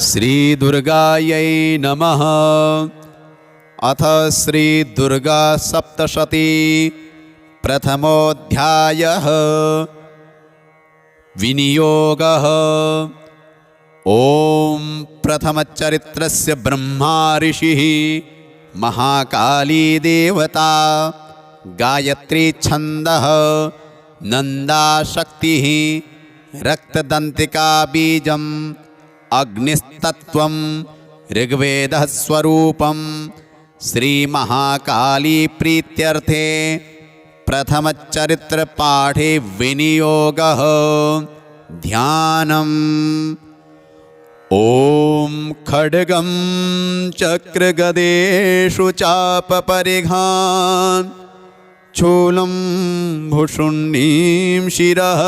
श्रीदुर्गायै नमः। अथ श्रीदुर्गा सप्तशती प्रथमोऽध्यायः। विनियोगः। ॐ प्रथमचरित्रस्य ब्रह्मा ऋषिः, महाकाली देवता, गायत्री छन्दः, नन्दा शक्तिः, रक्तदन्तिका बीजम्, अग्निस्तत्त्वं, ऋग्वेदः स्वरूपं। श्रीमहाकाली प्रीत्यर्थे प्रथमचरित्रपाठे विनियोगः। ध्यानम्। ॐ खड्गं चक्रगदेषु चापपरिघान्, शूलं भुषुण्डीं शिरः,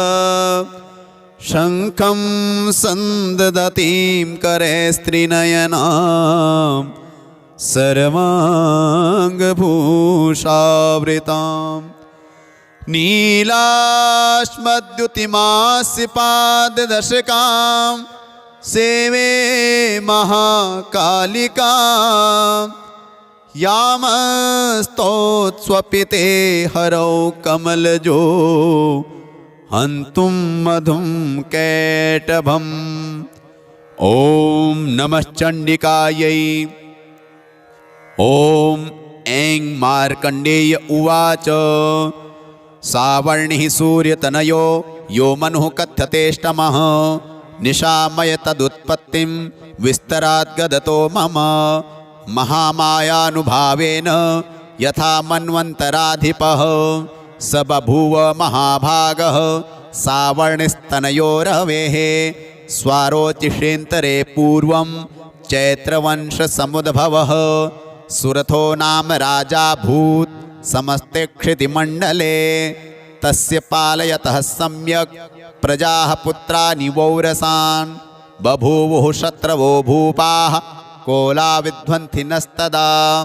शङ्खं सन्ददतीं करे स्त्रीनयनां, सर्वाङ्गभूषावृतां। नीलाश्मद्युतिमास्य पाददशकां, सेवे महाकालिका, यामस्तोत्स्वपिते हरौ कमलजो, हन्तुं मधुं कैटभम्। ॐ नमः चण्डिकायै। ॐ ऐं मार्कण्डेय उवाच। सावर्णिः सूर्यतनयो यो मनुः कथ्यतेष्टमः, निशामय तदुत्पत्तिं विस्तराद्गदतो मम। महामायानुभावेन यथा मन्वन्तराधिपः, स बभूव महाभागः सावर्णिस्तनयो रवेः। स्वारोचिषेन्तरे पूर्वं चैत्रवंशसमुद्भवः, सुरथो नाम राजाभूत् समस्ते क्षितिमण्डले। तस्य पालयतः सम्यक् प्रजाः पुत्रानि वौरसान्, बभूवुः शत्रवो भूपाः कोलाविध्वंसिनस्तदा।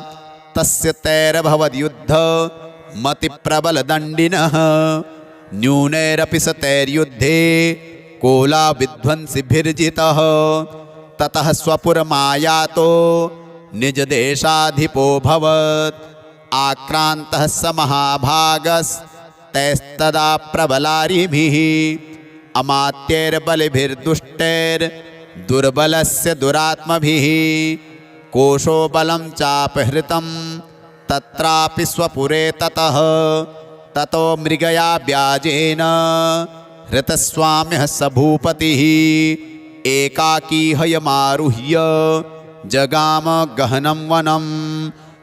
तस्य तैरभवद्युद्ध मतिप्रबलदण्डिनः, न्यूनैरपि स तैर्युद्धे कोलाविध्वंसिभिर्जितः। ततः स्वपुरमायातो निजदेशाधिपोऽभवत्, आक्रान्तः स महाभागस्तैस्तदा प्रबलारिभिः। अमात्यैर्बलिभिर्दुष्टैर्दुर्बलस्य दुरात्मभिः, कोशो बलं चापहृतं तत्रापि स्वपुरे ततः। ततो मृगया व्याजेन हृतस्वाम्यः स भूपतिः, एकाकी हयमारुह्य जगाम गहनं वनं।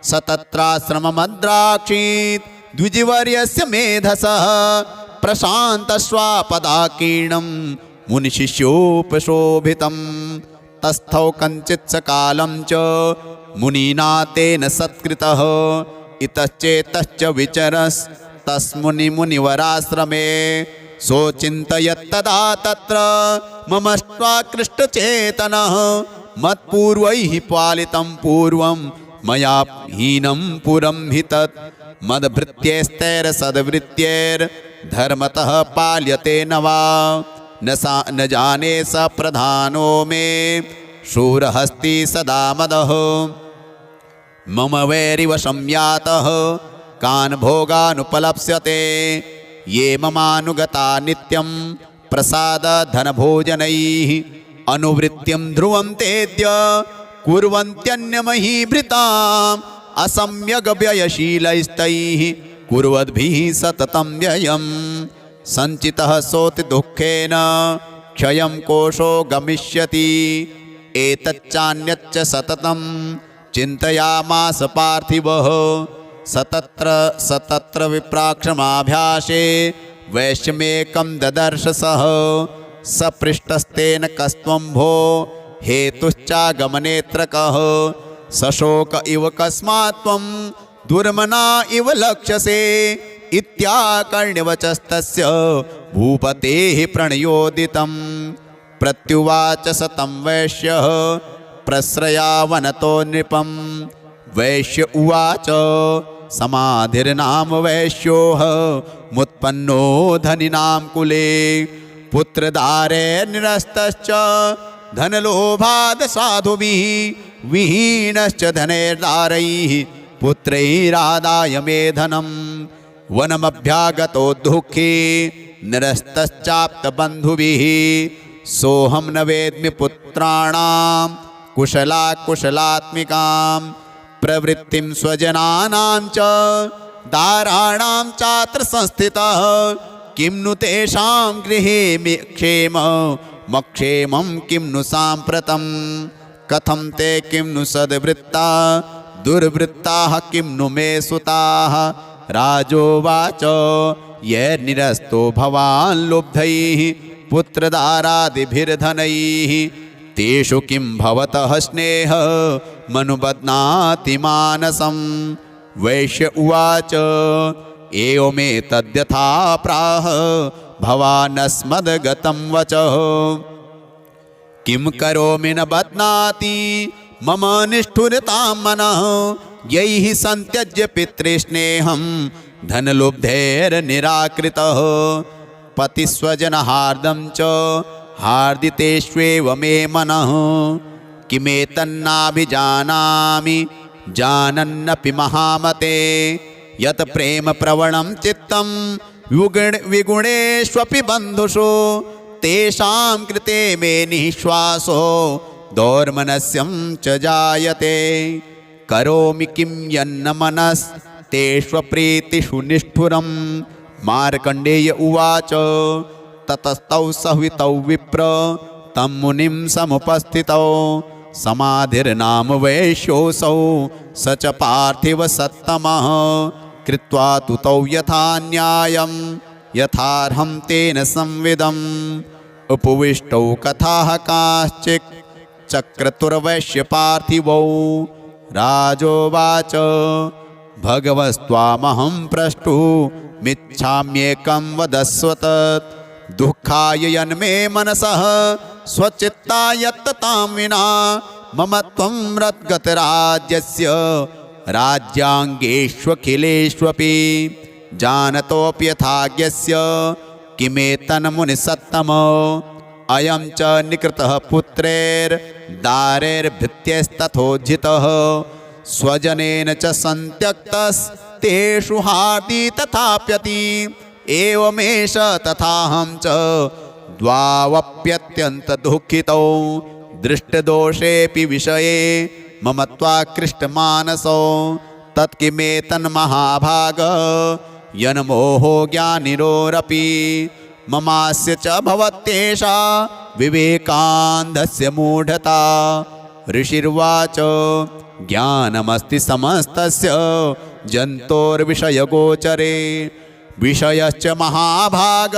स तत्राश्रममद्राक्षीत् द्विजवर्यस्य मेधसः, प्रशान्तश्वापदाकीर्णं मुनिशिष्योपशोभितं। तस्थौ कञ्चित् सकालं च मुनिना तेन सत्कृतः, इतश्चेतश्च विचरस्तस्मुनिमुनिवराश्रमे। सोचिन्तयत्तदा तत्र ममष्ट्वाकृष्टचेतनः, मत्पूर्वैः पालितं पूर्वं मया हीनं पुरं हि तत्। मद्भृत्यैस्तैरसद्वृत्त्यैर्धर्मतः पाल्यते न वा, न जाने स प्रधानो मे शूरहस्ति सदा मदः। मम वैरिवशं यातः कान् भोगानुपलप्स्यते, ये ममानुगता नित्यं प्रसादधनभोजनैः। अनुवृत्तिं ध्रुवं तेद्य कुर्वन्त्यन्यमहीभृताम्, असम्यग्व्ययशीलैस्तैः कुर्वद्भिः सततं व्ययम्। सञ्चितः सोति दुःखेन क्षयं कोशो गमिष्यति, एतच्चान्यच्च सततं चिन्तयामास पार्थिवः। सतत्र विप्राक्षमाभ्यासे वैश्यमेकं ददर्श सः। सपृष्टस्तेन कस्त्वं भो हेतुश्चागमनेऽत्र कः। सशोक इव कस्मात् त्वं दुर्मना इव लक्ष्यसे, इत्याकर्ण्यवचस्तस्य भूपतेः प्रणयोदितं। प्रत्युवाच स तं वैश्यः प्रश्रयावनतो नृपं। वैश्य उवाच समाधिर्नाम वैश्योः मुत्पन्नो धनिनां कुले पुत्रदारे निरस्तश्च धनलोभाद साधुभिः विहीनश्च धनैर्दारैः पुत्रैरादाय मे धनम् वनमभ्यागतो दुःखी निरस्तश्चाप्तबन्धुभिः सोऽहं न वेद्मि पुत्राणां कुशलात्मिकां प्रवृत्तिं स्वजनानां च दाराणां चात्र संस्थितः किं नु तेषां गृहे क्षेममक्षेमं किं नु साम्प्रतं कथं ते किं नु सद्वृत्ता दुर्वृत्ताः किं नु मे सुताः राजोवाच यैर्निरस्तो भवान् लुब्धैः पुत्रदारादिभिर्धनैः तेषु किं भवतः स्नेहमनुबध्नाति मानसम् वैश्य उवाच एवमेतद्यथा प्राह भवानस्मद्गतं वचः किं करोमि न बध्नाति मम निष्ठुरतां मनः यैः सन्त्यज्य पितृस्नेहं धनलुब्धैर्निराकृतः पतिस्वजनहार्दं च हार्दितेष्वेव मे मनः किमेतन्नाभिजानामि जानन्नपि महामते यत् प्रेमप्रवणं चित्तं विगुणेष्वपि बन्धुषु तेषां कृते मे निःश्वासो दौर्मनस्यं च जायते करोमि किं यन्न मनस्तेष्वप्रीतिषु निष्ठुरं मार्कण्डेय उवाच ततस्तौ सह्वितौ विप्र तं मुनिं समुपस्थितौ समाधिर्नाम वैश्योऽसौ स च पार्थिव सत्तमः कृत्वा तु तौ यथा न्यायं यथार्हं तेन संविदम् उपविष्टौ कथाः काश्चित् चक्रतुर्वैश्य पार्थिवौ राजोवाच भगवस्त्वामहं प्रष्टुमिच्छाम्येकं वदस्व तत् दुःखाय यन्मे मनसः स्वचित्ता यत्ततां विना मम त्वं रद्गतराज्यस्य राज्याङ्गेष्वखिलेष्वपि जानतोऽपि यथाज्ञस्य किमेतन्मुनिसत्तम अयं च निकृतः पुत्रैर्दारैर्भृत्यैस्तथोज्झितः स्वजनेन च सन्त्यक्तस्तेषु हार्दि तथाप्यति एवमेष तथाहं च द्वावप्यत्यन्तदुःखितौ दृष्टदोषेऽपि विषये मम त्वाकृष्टमानसौ तत्किमेतन्महाभाग यन्मोहो ज्ञानिरोरपि ममास्य च भवत्येषा विवेकान्धस्य मूढता ऋषिर्वाच ज्ञानमस्ति समस्तस्य जन्तोर्विषयगोचरे विषयश्च महाभाग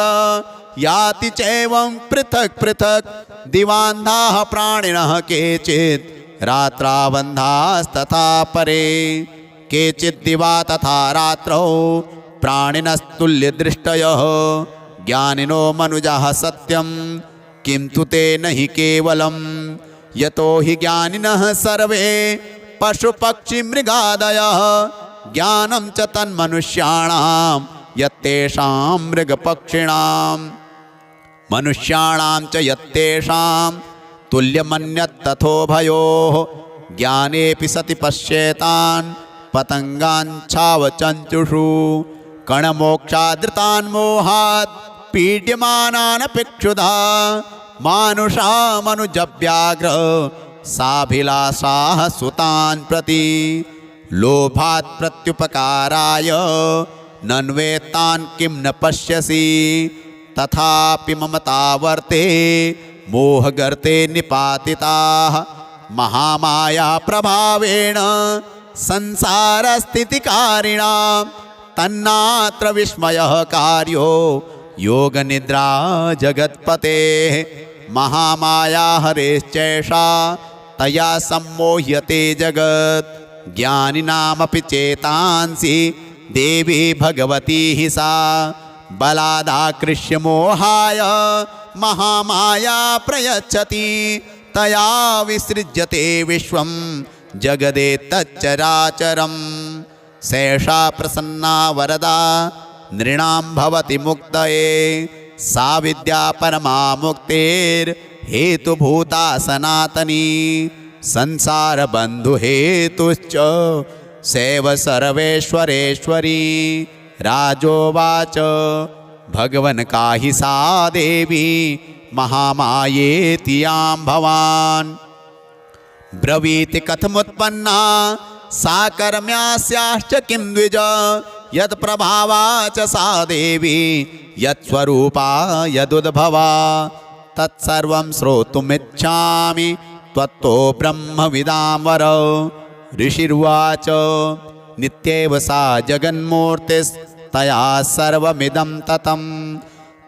याति चैवं पृथक् पृथक् दिवान्धाः प्राणिनः केचित् रात्राबन्धास्तथा परे केचित् दिवा तथा रात्रौ प्राणिनस्तुल्यदृष्टयः ज्ञानिनो मनुजाः सत्यं किं तु ते न हि केवलं यतो हि ज्ञानिनः सर्वे पशुपक्षिमृगादयः ज्ञानं च तन्मनुष्याणां यत्तेषां मृगपक्षिणां मनुष्याणां च यत्तेषां तुल्यमन्यत्तथोभयोः ज्ञानेऽपि सति पश्येतान् पतङ्गाञ्छावचञ्चुषु कणमोक्षादृतान् मोहात् पीड्यमानान् अपेक्षुधा मानुषामनुजव्याघ्र साभिलाषाः सुतान् प्रति लोभात् प्रत्युपकाराय नन्वेत्तान् किं न पश्यसि तथापि ममतावर्ते मोहगर्ते निपातिताः महामाया प्रभावेण संसारस्थितिकारिणां तन्नात्र विस्मयः कार्यो योगनिद्रा जगत्पतेः महामाया हरेश्चैषा तया सम्मोह्यते जगत् ज्ञानिनामपि चेतांसि देवी भगवती हि सा बलादाकृष्य मोहाय महामाया प्रयच्छति तया विसृज्यते विश्वं जगदेतच्चराचरं सैषा प्रसन्ना वरदा नृणां भवति मुक्तये सा विद्या परमा मुक्तेर् हेतुभूता सनातनी संसार बंधु हेतुश्च सैव सर्वेश्वरेश्वरी। राजोवाच भगवन् काहि सा देवी महामायेति यां भवान्। ब्रवीति कथमुत्पन्ना सा कर्म्यास्याश्च किं द्विज। यत्प्रभावा च सा देवी यत्स्वरूपा यदुद्भवा। तत्सर्वं श्रोतुमिच्छामि त्वत्तो ब्रह्मविदां वर। ऋषिर्वाच नित्येव सा जगन्मूर्तिस्तया सर्वमिदं ततं।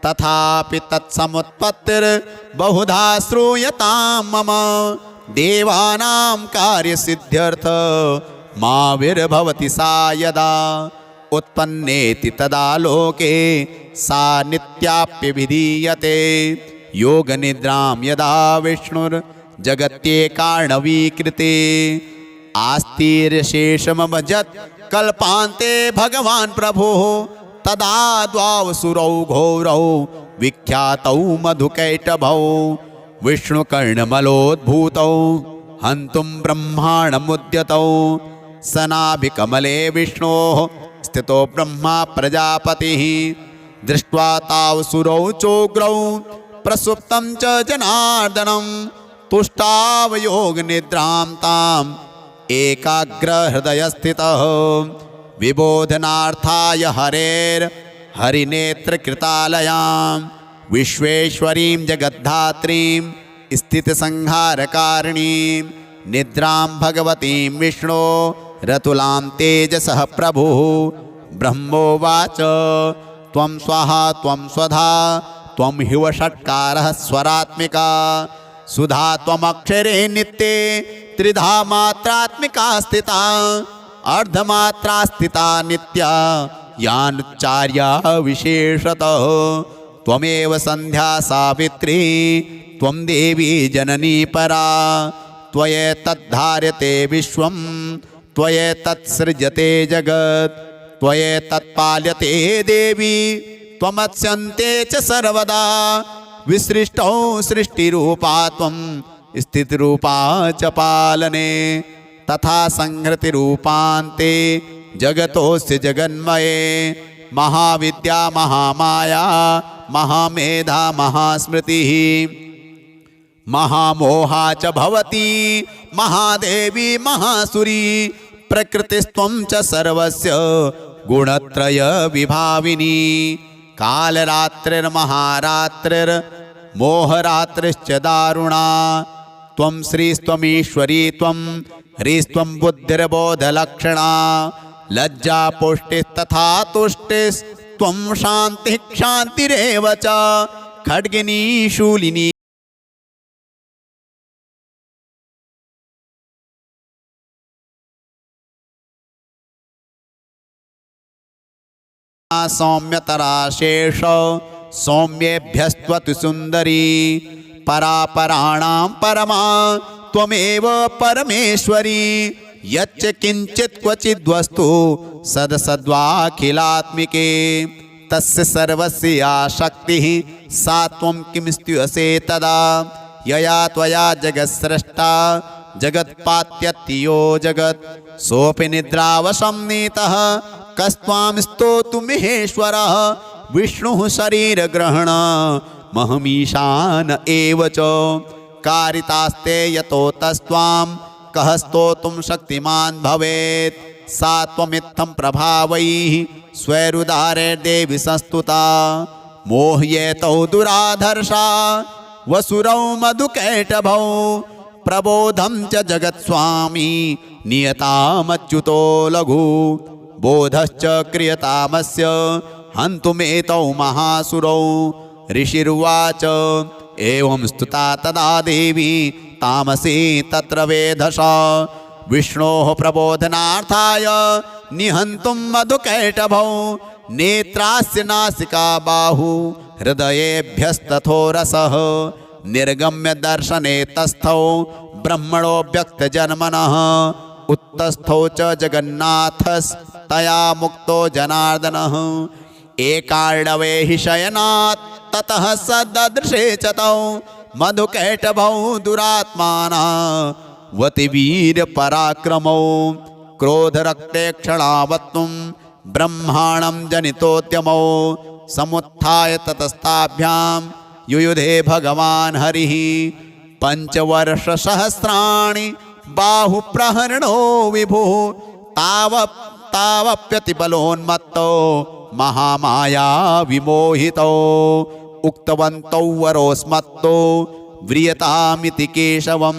तथापि तत्समुत्पत्तिर्बहुधा श्रूयतां मम। देवानां कार्यसिद्ध्यर्थ मा विर्भवति सा यदा। उत्पन्नेति तदा लोके सा नित्याप्यभिधीयते। योगनिद्रां यदा विष्णुर्जगत्येकार्णवीकृते। आस्तिर्शेषमभजत् कल्पान्ते भगवान् प्रभुः। तदा द्वावसुरौ घोरौ विख्यातौ मधुकैटभौ। विष्णुकर्णमलोद्भूतौ हन्तुं ब्रह्माणमुद्यतौ। सनाभिकमले विष्णोः स्थितो ब्रह्मा प्रजापतिः। दृष्ट्वा तावसुरौ चोग्रौ प्रसुप्तं च जनार्दनं। तुष्टावयोगनिद्रां ताम् एकाग्रहृदयस्थितः। विबोधनार्थाय हरिनेत्रकृतालयां विश्वेश्वरीं जगद्धात्रीं स्थितिसंहारकारिणीं। निद्रां भगवतीं विष्णो रतुलां तेजसः प्रभुः। ब्रह्मोवाच त्वं स्वाहा त्वं स्वधा त्वं हिवषट्कारः स्वरात्मिका। सुधा त्वमक्षरे नित्ये त्रिधा मात्रात्मिका स्थिता। अर्धमात्रा स्थिता नित्या यानुच्चार्या विशेषतः। त्वमेव संध्या सावित्री त्वं देवी जननी परा। त्वयैतद्धार्यते विश्वं त्वयैतत्सृज्यते जगत्। त्वयैतत्पाल्यते देवी त्वमत्स्यन्ते च सर्वदा। विसृष्टौ सृष्टिरूपा त्वं स्थितिरूपा च पालने। तथा संहृतिरूपान्ते जगतोऽस्य जगन्मये। महाविद्या महामाया महामेधा महास्मृतिः। महामोहा च भवती महादेवी महासुरी। प्रकृतिस्त्वं च सर्वस्य गुणत्रय विभाविनी। कालरात्रिर्महारात्रिर्मोहरात्रिश्च दारुणा। त्वं श्रीस्त्वमीश्वरी त्वं ह्रीस्त्वं बुद्धिर्बोधलक्षणा। लज्जा पुष्टिस्तथा तुष्टिस्त्वं शान्तिः क्षान्तिरेव च। खड्गिनी शूलिनी सौम्यतरा शेष सौम्येभ्यस्त्वति सुन्दरी। परापराणां परमा त्वमेव परमेश्वरी। यच्च किंचित् क्वचिद्वस्तु सदसद्वाखिलात्मिके। तस्य सर्वस्य या शक्तिः सा त्वं किमस्त्युसे तदा। यया त्वया जगत्सृष्टा जगत्पात्यत्यो जगत्। सोऽपि निद्रावशं नीतः कस्त्वां स्तोतुमिहेश्वरः। विष्णुः शरीरग्रहण महमीशान एव च। कारितास्ते यतो तस्त्वां कः स्तोतुं शक्तिमान् भवेत्। सा त्वमित्थं प्रभावैः स्वैरुदारे देवी संस्तुता। मोह्येतौ दुराधर्षा वसुरौ मधुकैटभौ। प्रबोधं च जगत्स्वामी नियतामच्युतो लघु। बोधश्च क्रियतामस्य हन्तुमेतौ महासुरौ। ऋषिर्वाच एवं स्तुता तदा देवी तामसी तत्र वेधसा। विष्णोः प्रबोधनार्थाय निहन्तुं मधुकैटभौ। नेत्रास्य नासिका बाहु हृदयेभ्यस्तथोरसः। निर्गम्य दर्शने तस्थौ ब्रह्मणो व्यक्तजन्मनः। उत्तस्थौ च जगन्नाथस्तया मुक्तो जनार्दनः। एकार्णवे हि शयनात् ततः स ददृशे च तौ। मधुकैटभौ दुरात्माना वतिवीर पराक्रमौ क्रोधरक्ते क्षणावत्तुं ब्रह्माणं जनितोद्यमौ समुत्थाय ततस्ताभ्यां युयुधे भगवान् हरिः पञ्चवर्षसहस्राणि बाहुप्रहरणो विभुः तावप्यतिबलोन्मत्तो महामाया विमोहितो उक्तवन्तौ वरोस्मत्तो व्रियतामिति केशवं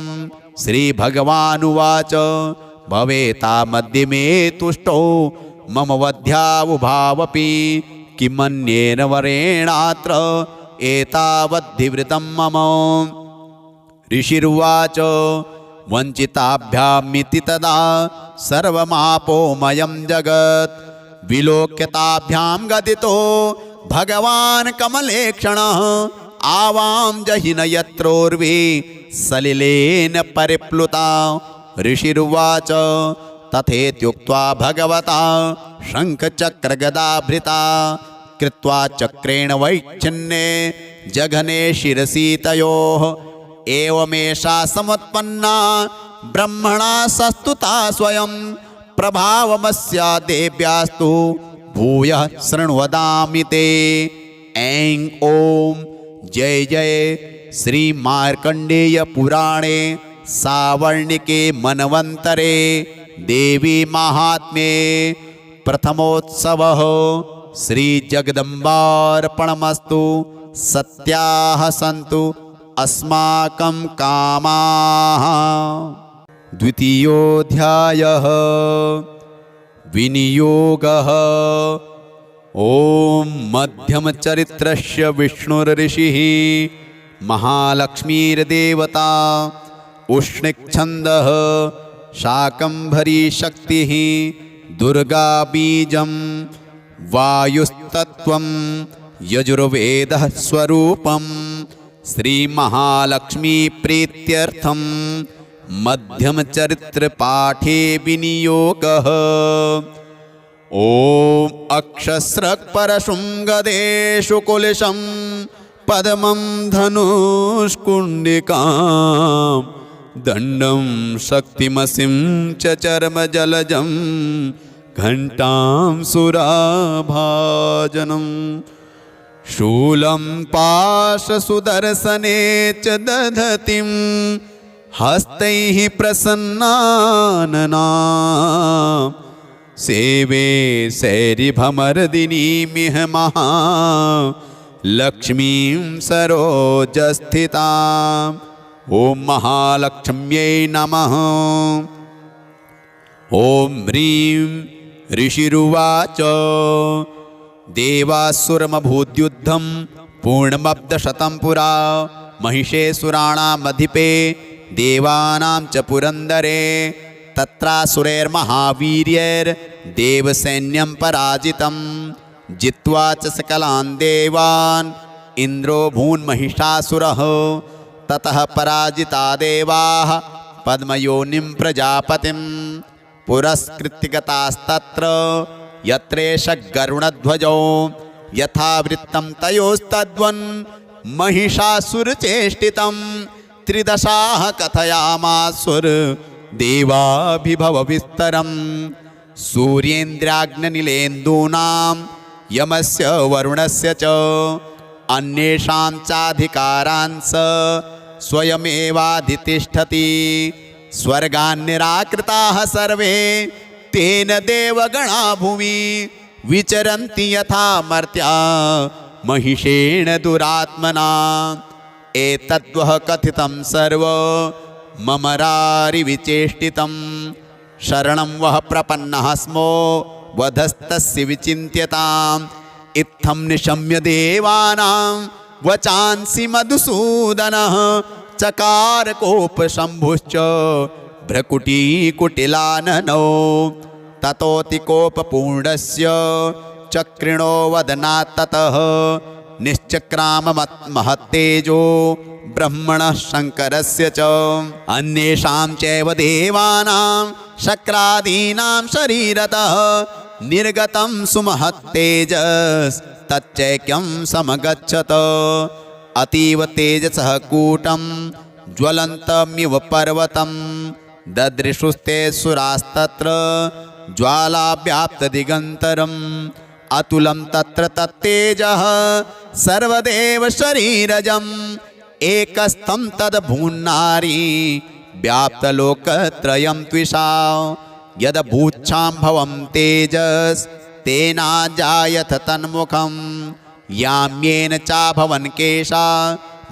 श्रीभगवानुवाच भवेतामद्य मे तुष्टो मम वध्यावुभावपि किमन्येन वरेणात्र एतावद्धिवृतं मम। ऋषिरुवाच वञ्चिताभ्यामिति तदा सर्वमापोमयं जगत् विलोक्यताभ्यां गदितो भगवान् कमलेक्षणः आवां जहिन यत्रोर्वी सलिलेन परिप्लुता। ऋषिरुवाच तथेत्युक्त्वा भगवता शङ्खचक्रगदाभृता कृत्वा चक्रेण वैच्छिन्ने जघने शिरसि तयोः एवमेषा समुत्पन्ना ब्रह्मणा सस्तुता स्वयं प्रभावमस्या देव्यास्तु भूयः शृण्वदामि ते। ऐं ॐ जय जय श्री मार्कण्डेय पुराणे सावर्णिके मनवन्तरे देवी महात्म्ये प्रथमोत्सवः श्री जगदम्बार्पणमस्तु। सत्याः सन्तु अस्माकं कामाः। द्वितीयोऽध्यायः विनियोगः। ॐ मध्यमचरित्रस्य विष्णुर्ऋषिः महालक्ष्मीर्देवता उष्णिक्छन्दः शाकम्भरी शक्तिः दुर्गा बीजं वायुस्तत्त्वं यजुर्वेदः स्वरूपं श्रीमहालक्ष्मी प्रीत्यर्थं मध्यमचरित्रपाठे विनियोगः। ॐ अक्षस्रक्परशृङ्गदेषु कुलिशं पद्मं धनुष्कुण्डिकां दण्डं शक्तिमसिं च चर्मजलजं घण्टां सुराभाजनं शूलं पाशसुदर्शने च दधतिं हस्तैः प्रसन्नाननां सेवे सैरिभमर्दिनीमिह महालक्ष्मीं सरोजस्थिताम्। ॐ महालक्ष्म्यै नमः। ॐ ह्रीं ऋषिरुवाच देवासुरमभूद्युद्धं पूर्णमब्धशतं पुरा महिषेसुराणामधिपे देवानां च पुरन्दरे तत्रासुरैर्महावीर्यैर्देवसैन्यं पराजितं जित्वा च सकलान् देवान् इन्द्रो भून्महिषासुरः ततः पराजिता देवाः पद्मयोनिं प्रजापतिं पुरस्कृत्य गतास्तत्र यत्रेष गरुणध्वजो यथावृत्तं तयोस्तद्वन् महिषासुरचेष्टितं त्रिदशाः कथयामासुर देवाभिभवविस्तरं सूर्येन्द्राग्निलेन्दूनां यमस्य वरुणस्य च अन्येषां चाधिकारांस स्वयमेवाधितिष्ठति स्वर्गान् निराकृताः सर्वे तेन देवगणा भुवि विचरन्ति यथा मर्त्या महिषेण दुरात्मना एतद्वः कथितं सर्व ममरारिविचेष्टितं शरणं वः प्रपन्नः स्मो वधस्तस्य विचिन्त्यताम् इत्थं निशम्य देवानां वचांसि मधुसूदनः चकार कोपशम्भुश्च भ्रकुटीकुटिलाननो ततोऽतिकोपपूर्णस्य चक्रिणो वदनात् ततः निश्चक्राममहत्तेजो ब्रह्मणः शङ्करस्य च अन्येषां चैव देवानां शक्रादीनां शरीरतः निर्गतं सुमहत्तेजस्तच्चैक्यं समगच्छत अतीव तेजसः कूटं ज्वलन्तमिव पर्वतं ददृशुस्ते सुरास्तत्र ज्वालाव्याप्तदिगन्तरम् अतुलं तत्र तत्तेजः सर्वदेव शरीरजम् एकस्थं तद्भून्नारी व्याप्तलोकत्रयं त्विषा यद्भूच्छाम्भवं तेजस्तेनाजायथ तन्मुखं याम्येन चाभवन् केशा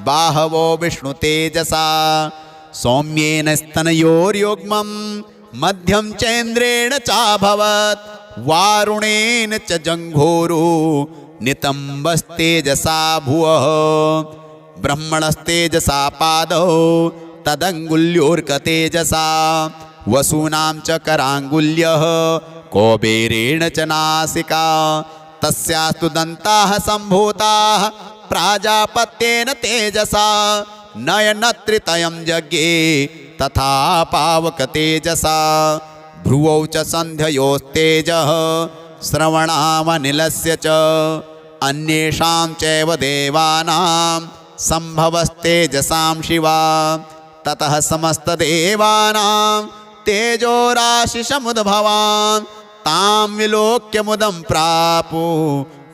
बाहवो विष्णुतेजसा सौम्येन स्तनयोर्युग्मं मध्यं चैन्द्रेण चाभवत् वारुणेन च जङ्घोरो नितम्बस्तेजसा भुवः ब्रह्मणस्तेजसा पादौ तदङ्गुल्योर्कतेजसा वसूनां च कराङ्गुल्यः कौबेरेण च नासिका तस्यास्तु दन्ताः सम्भूताः प्राजापत्येन तेजसा नयनत्रितयं जज्ञे तथा पावकतेजसा भ्रुवौ च सन्ध्ययोस्तेजः श्रवणामनिलस्य च अन्येषां चैव देवानां सम्भवस्तेजसां शिवा ततः समस्तदेवानां तेजोराशिषमुद्भवान् तां विलोक्य मुदं प्रापु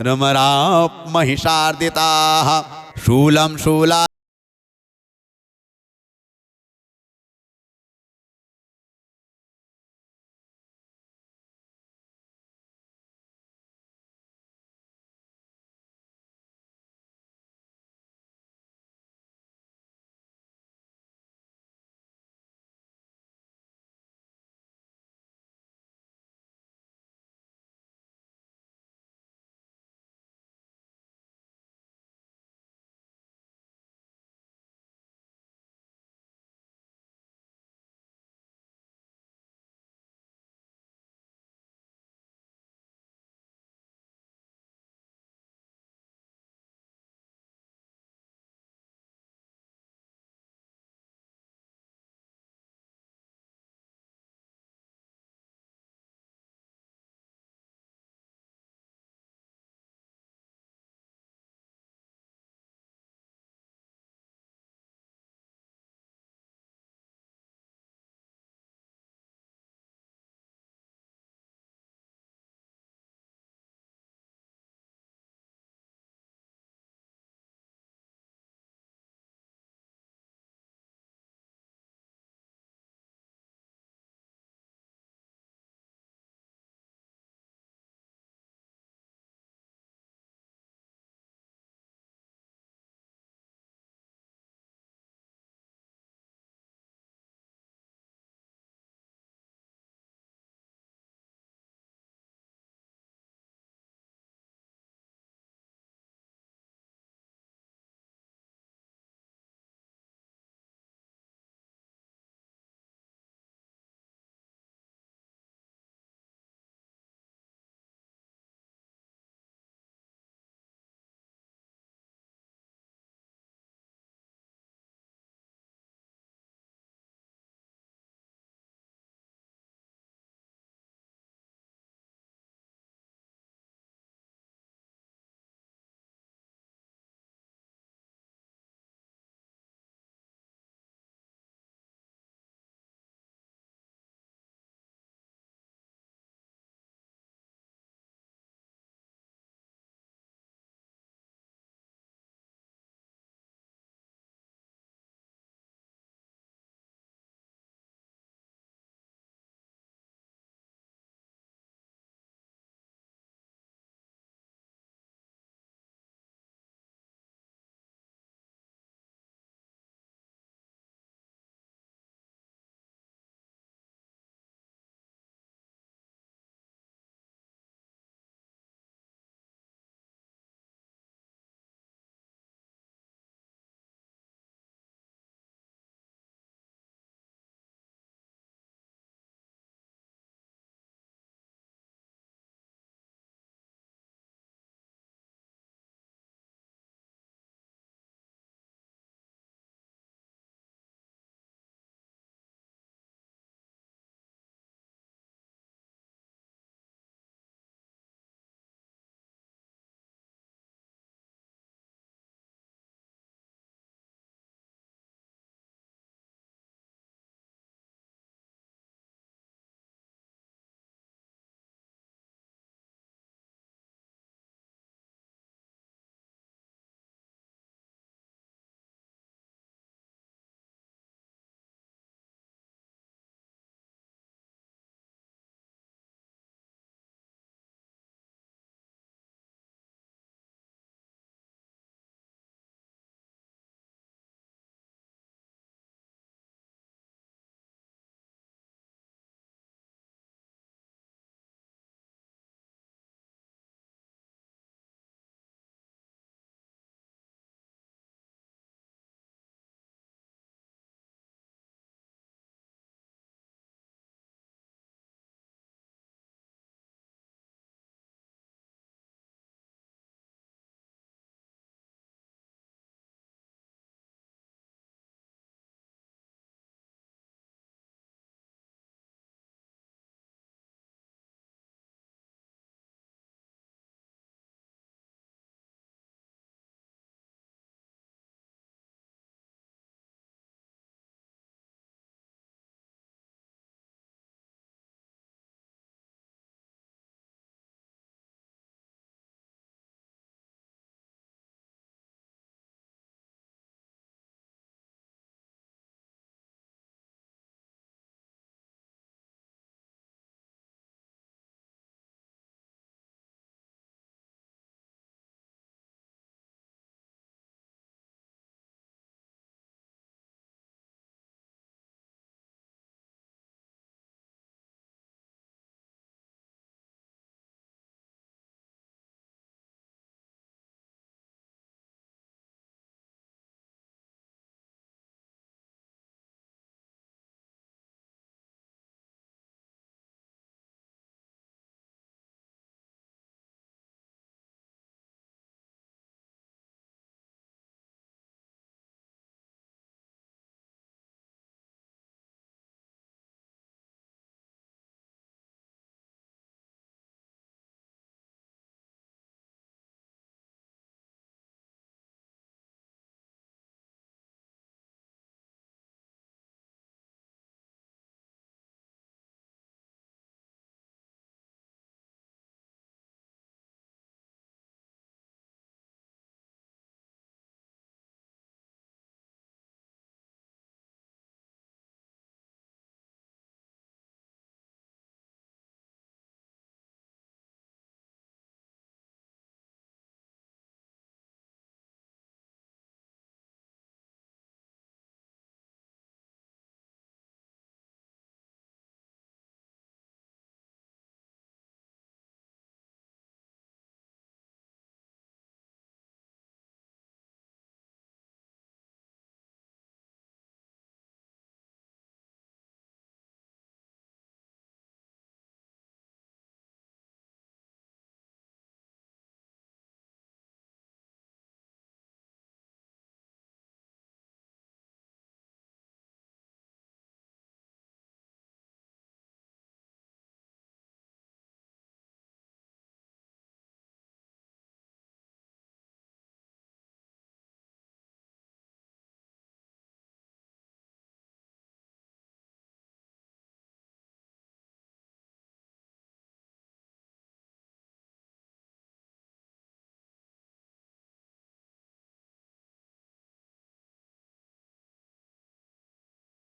रमराप महिषार्दिताः शूलं शूला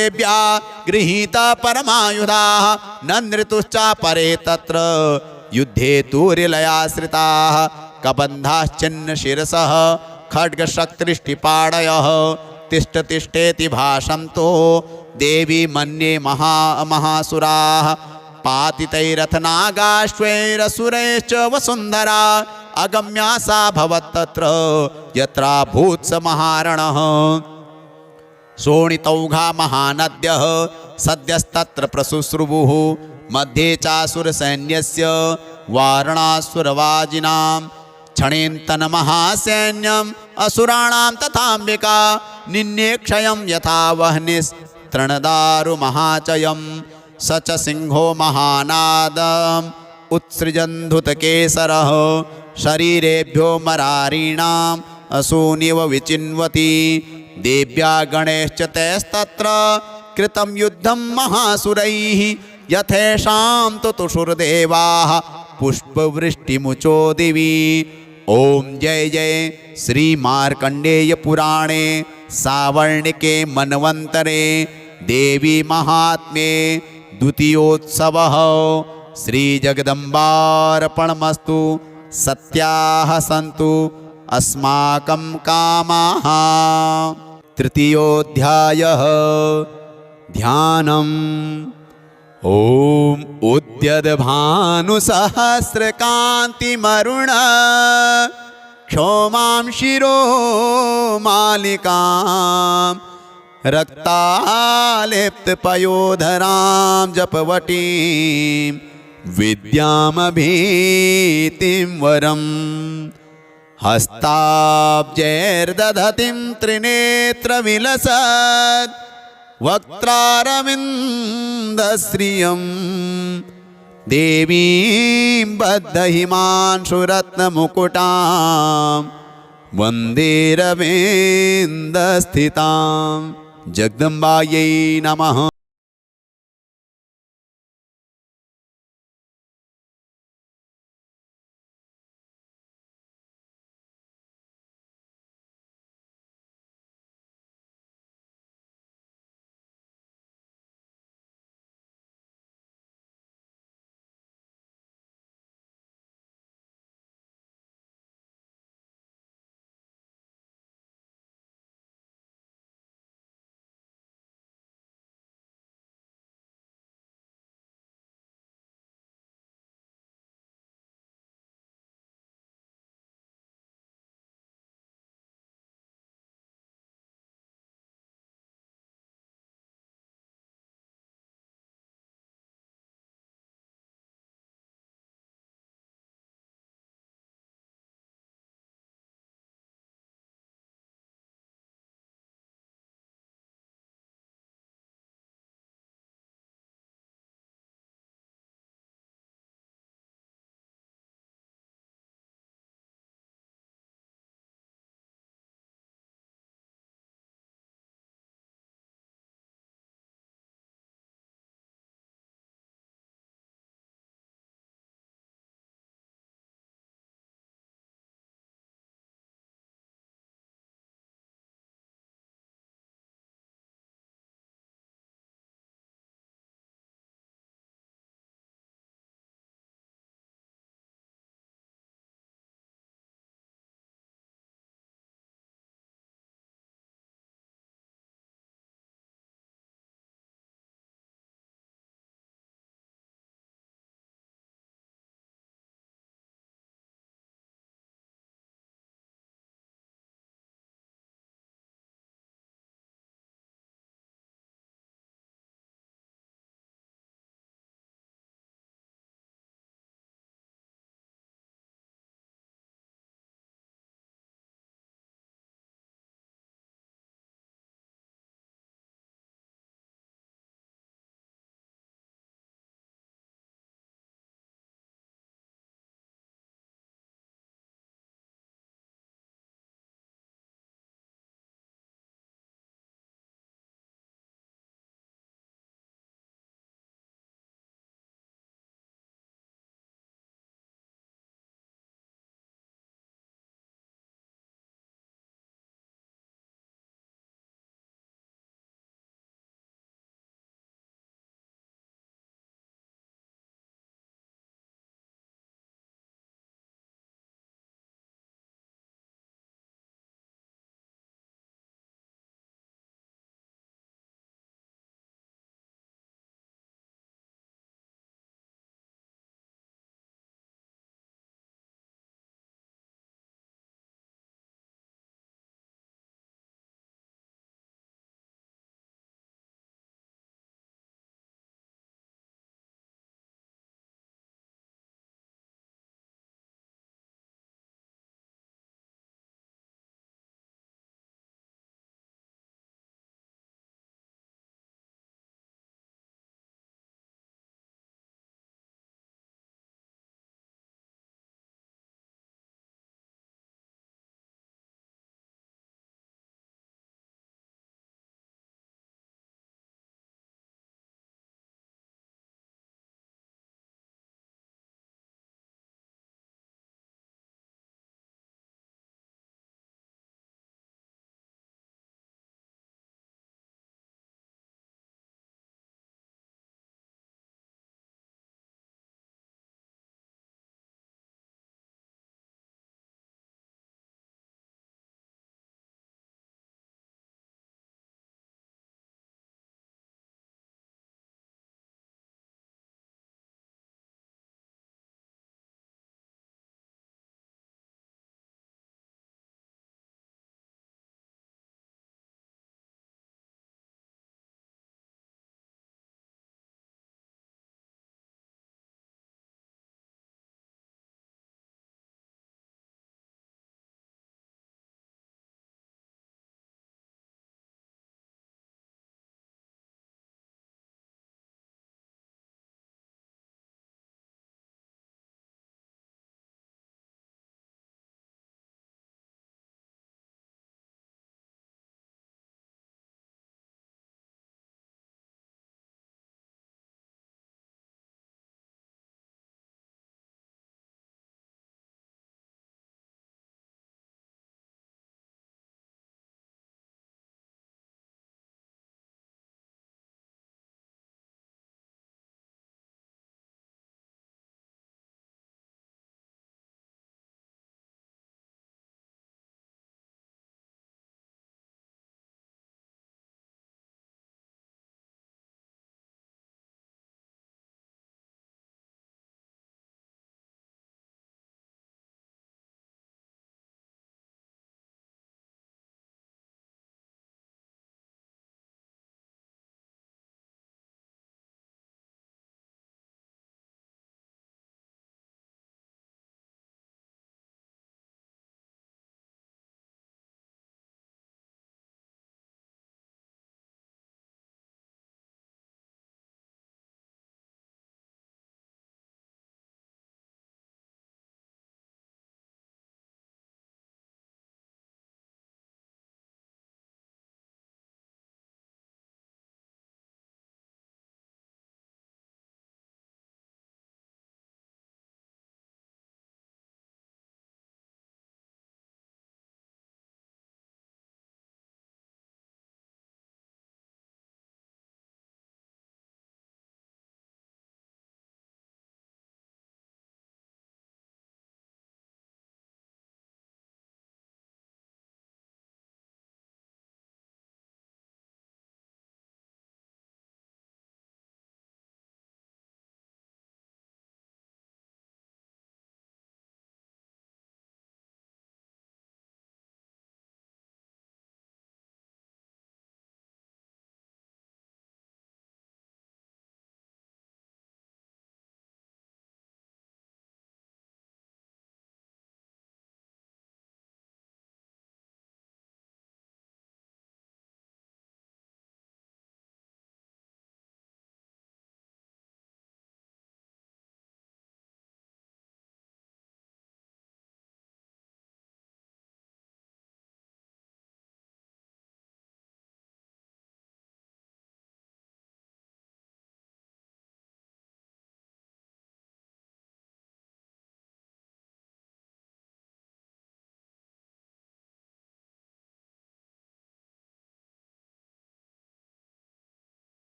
देव्या गृहीता परमायुधाः नन्दृतुश्चापरे तत्र युद्धे तूर्यलयाश्रिताः कबन्धाश्चिन्न शिरसः खड्गशक्तिष्टिपाडयः तिष्ठ तिष्ठेति भाषन्तो देवी मन्ये महासुराः पातितैरथनागाश्वैरसुरैश्च वसुन्धरा अगम्या सा भवत्तत्र यत्राभूत् स महारणः शोणितौघा महानद्यः सद्यस्तत्र प्रसुश्रुवुः मध्ये चासुरसैन्यस्य वारणासुरवाजिनां क्षणेन्तनमहासैन्यम् असुराणां तथाम्बिका निन्ये क्षयं यथा वह्निस्तृणदारुमहाचयं स च सिंहो महानादम् उत्सृजन्धुतकेसरः शरीरेभ्यो मरारीणाम् असूनिव विचिन्वति देव्या गणैश्च तैस्तत्र कृतं युद्धं महासुरैः यथेषां तु तुषुर्देवाः पुष्पवृष्टिमुचो दिवि। ओम जय जय श्री मार्कंडेय पुराणे सावर्णिके मनवंतरे देवी महात्म्ये द्वितीयोत्सवः श्री जगदम्बार्पणमस्तु। सत्याः सन्तु अस्माकं कामाः। तृतीयोऽध्यायः ध्यानम्। ओम उद्यद्भानुसहस्रकान्तिमरुण क्षौमां शिरो मालिकां रक्तालिप्तपयोधरां जपवटीं विद्यामभीतिं वरम् हस्ताब्जैर्दधतीं त्रिनेत्रविलसत् वक्त्रारविन्दश्रियं देवीं बद्धहिमांशुरत्नमुकुटां वन्दे रवीन्द्रस्थितां। जगदम्बायै नमः।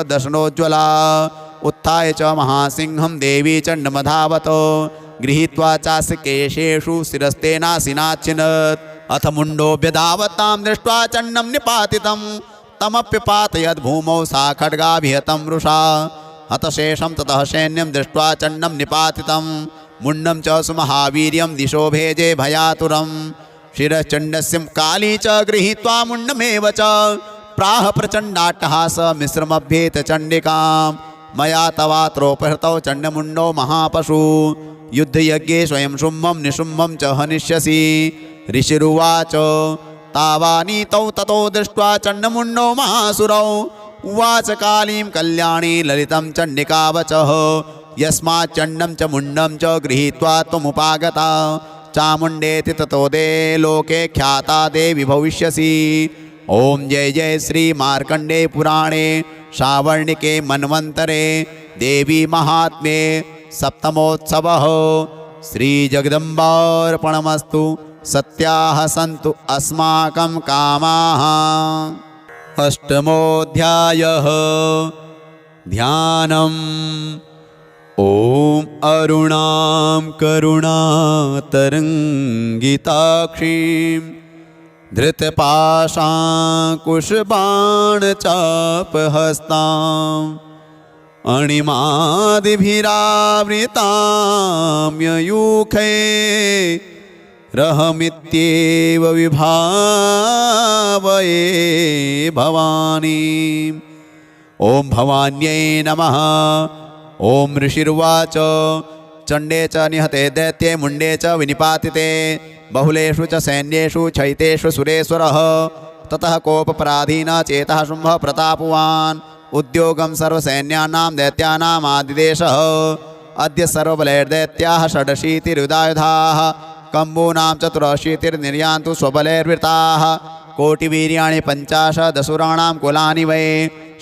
दशनोज्ज्वला उत्थाय च महासिंहं देवी चण्डमधावत गृहीत्वा चास्य केशेषु शिरस्तेनासिनाच्छिनत् अथ मुण्डोऽभ्यधावतां दृष्ट्वा चण्डं निपातितं तमप्यपातयद् भूमौ सा खड्गाभिहतं वृषा हतशेषं ततः सैन्यं दृष्ट्वा चण्डं निपातितं मुण्डं च सुमहावीर्यं दिशो भेजे भयातुरं शिरश्चण्डस्य काली च गृहीत्वा मुण्डमेव च प्राह प्रचण्डाट्टहास मिश्रमभ्येत चण्डिकां मया तवात्रोपहृतौ चण्डमुण्डो महापशु युद्धयज्ञे स्वयं शुम्भं निशुम्भं च हनिष्यसि ऋषिरुवाच तावानीतौ ततो दृष्ट्वा चण्डमुण्डो महासुरौ उवाच कालीं कल्याणी ललितं चण्डिकावचः यस्मात् चण्डं च मुण्डं च गृहीत्वा त्वमुपागता चामुण्डेति ततो दे लोके ख्याता देवी भविष्यसि। ओम जय जय श्री मार्कंडे पुराणे श्रावणिके मन्वन्तरे देवी महात्म्ये सप्तमोत्सवः श्री जगदम्बार्पणमस्तु। सत्याः सन्तु अस्माकं कामाः। अष्टमोऽध्यायः ध्यानम्। ॐ अरुणां करुणातरङ्गिताक्षीं धृतपाशाङ्कुशबाणचापहस्ताम् अणिमादिभिरावृतां ययूखे रहमित्येव विभावये भवानी। ओम भवान्यै नमः। ओम ऋषिर्वाच चण्डे च निहते दैत्ये मुण्डे च विनिपातिते बहुलेषु च सैन्येषु चैतेषु सुरेश्वरः ततः कोपपराधीन चेतः शुम्भः प्रतापवान् उद्योगं सर्वसैन्यानां दैत्यानाम् आदिदेशः अद्य सर्वबलैर्दैत्याः षडशीतिरुदायुधाः कम्बूनां चतुरशीतिर्निर्यान्तु स्वबलैर्वृताः कोटिवीर्याणि 50 दशुराणां कुलानि वै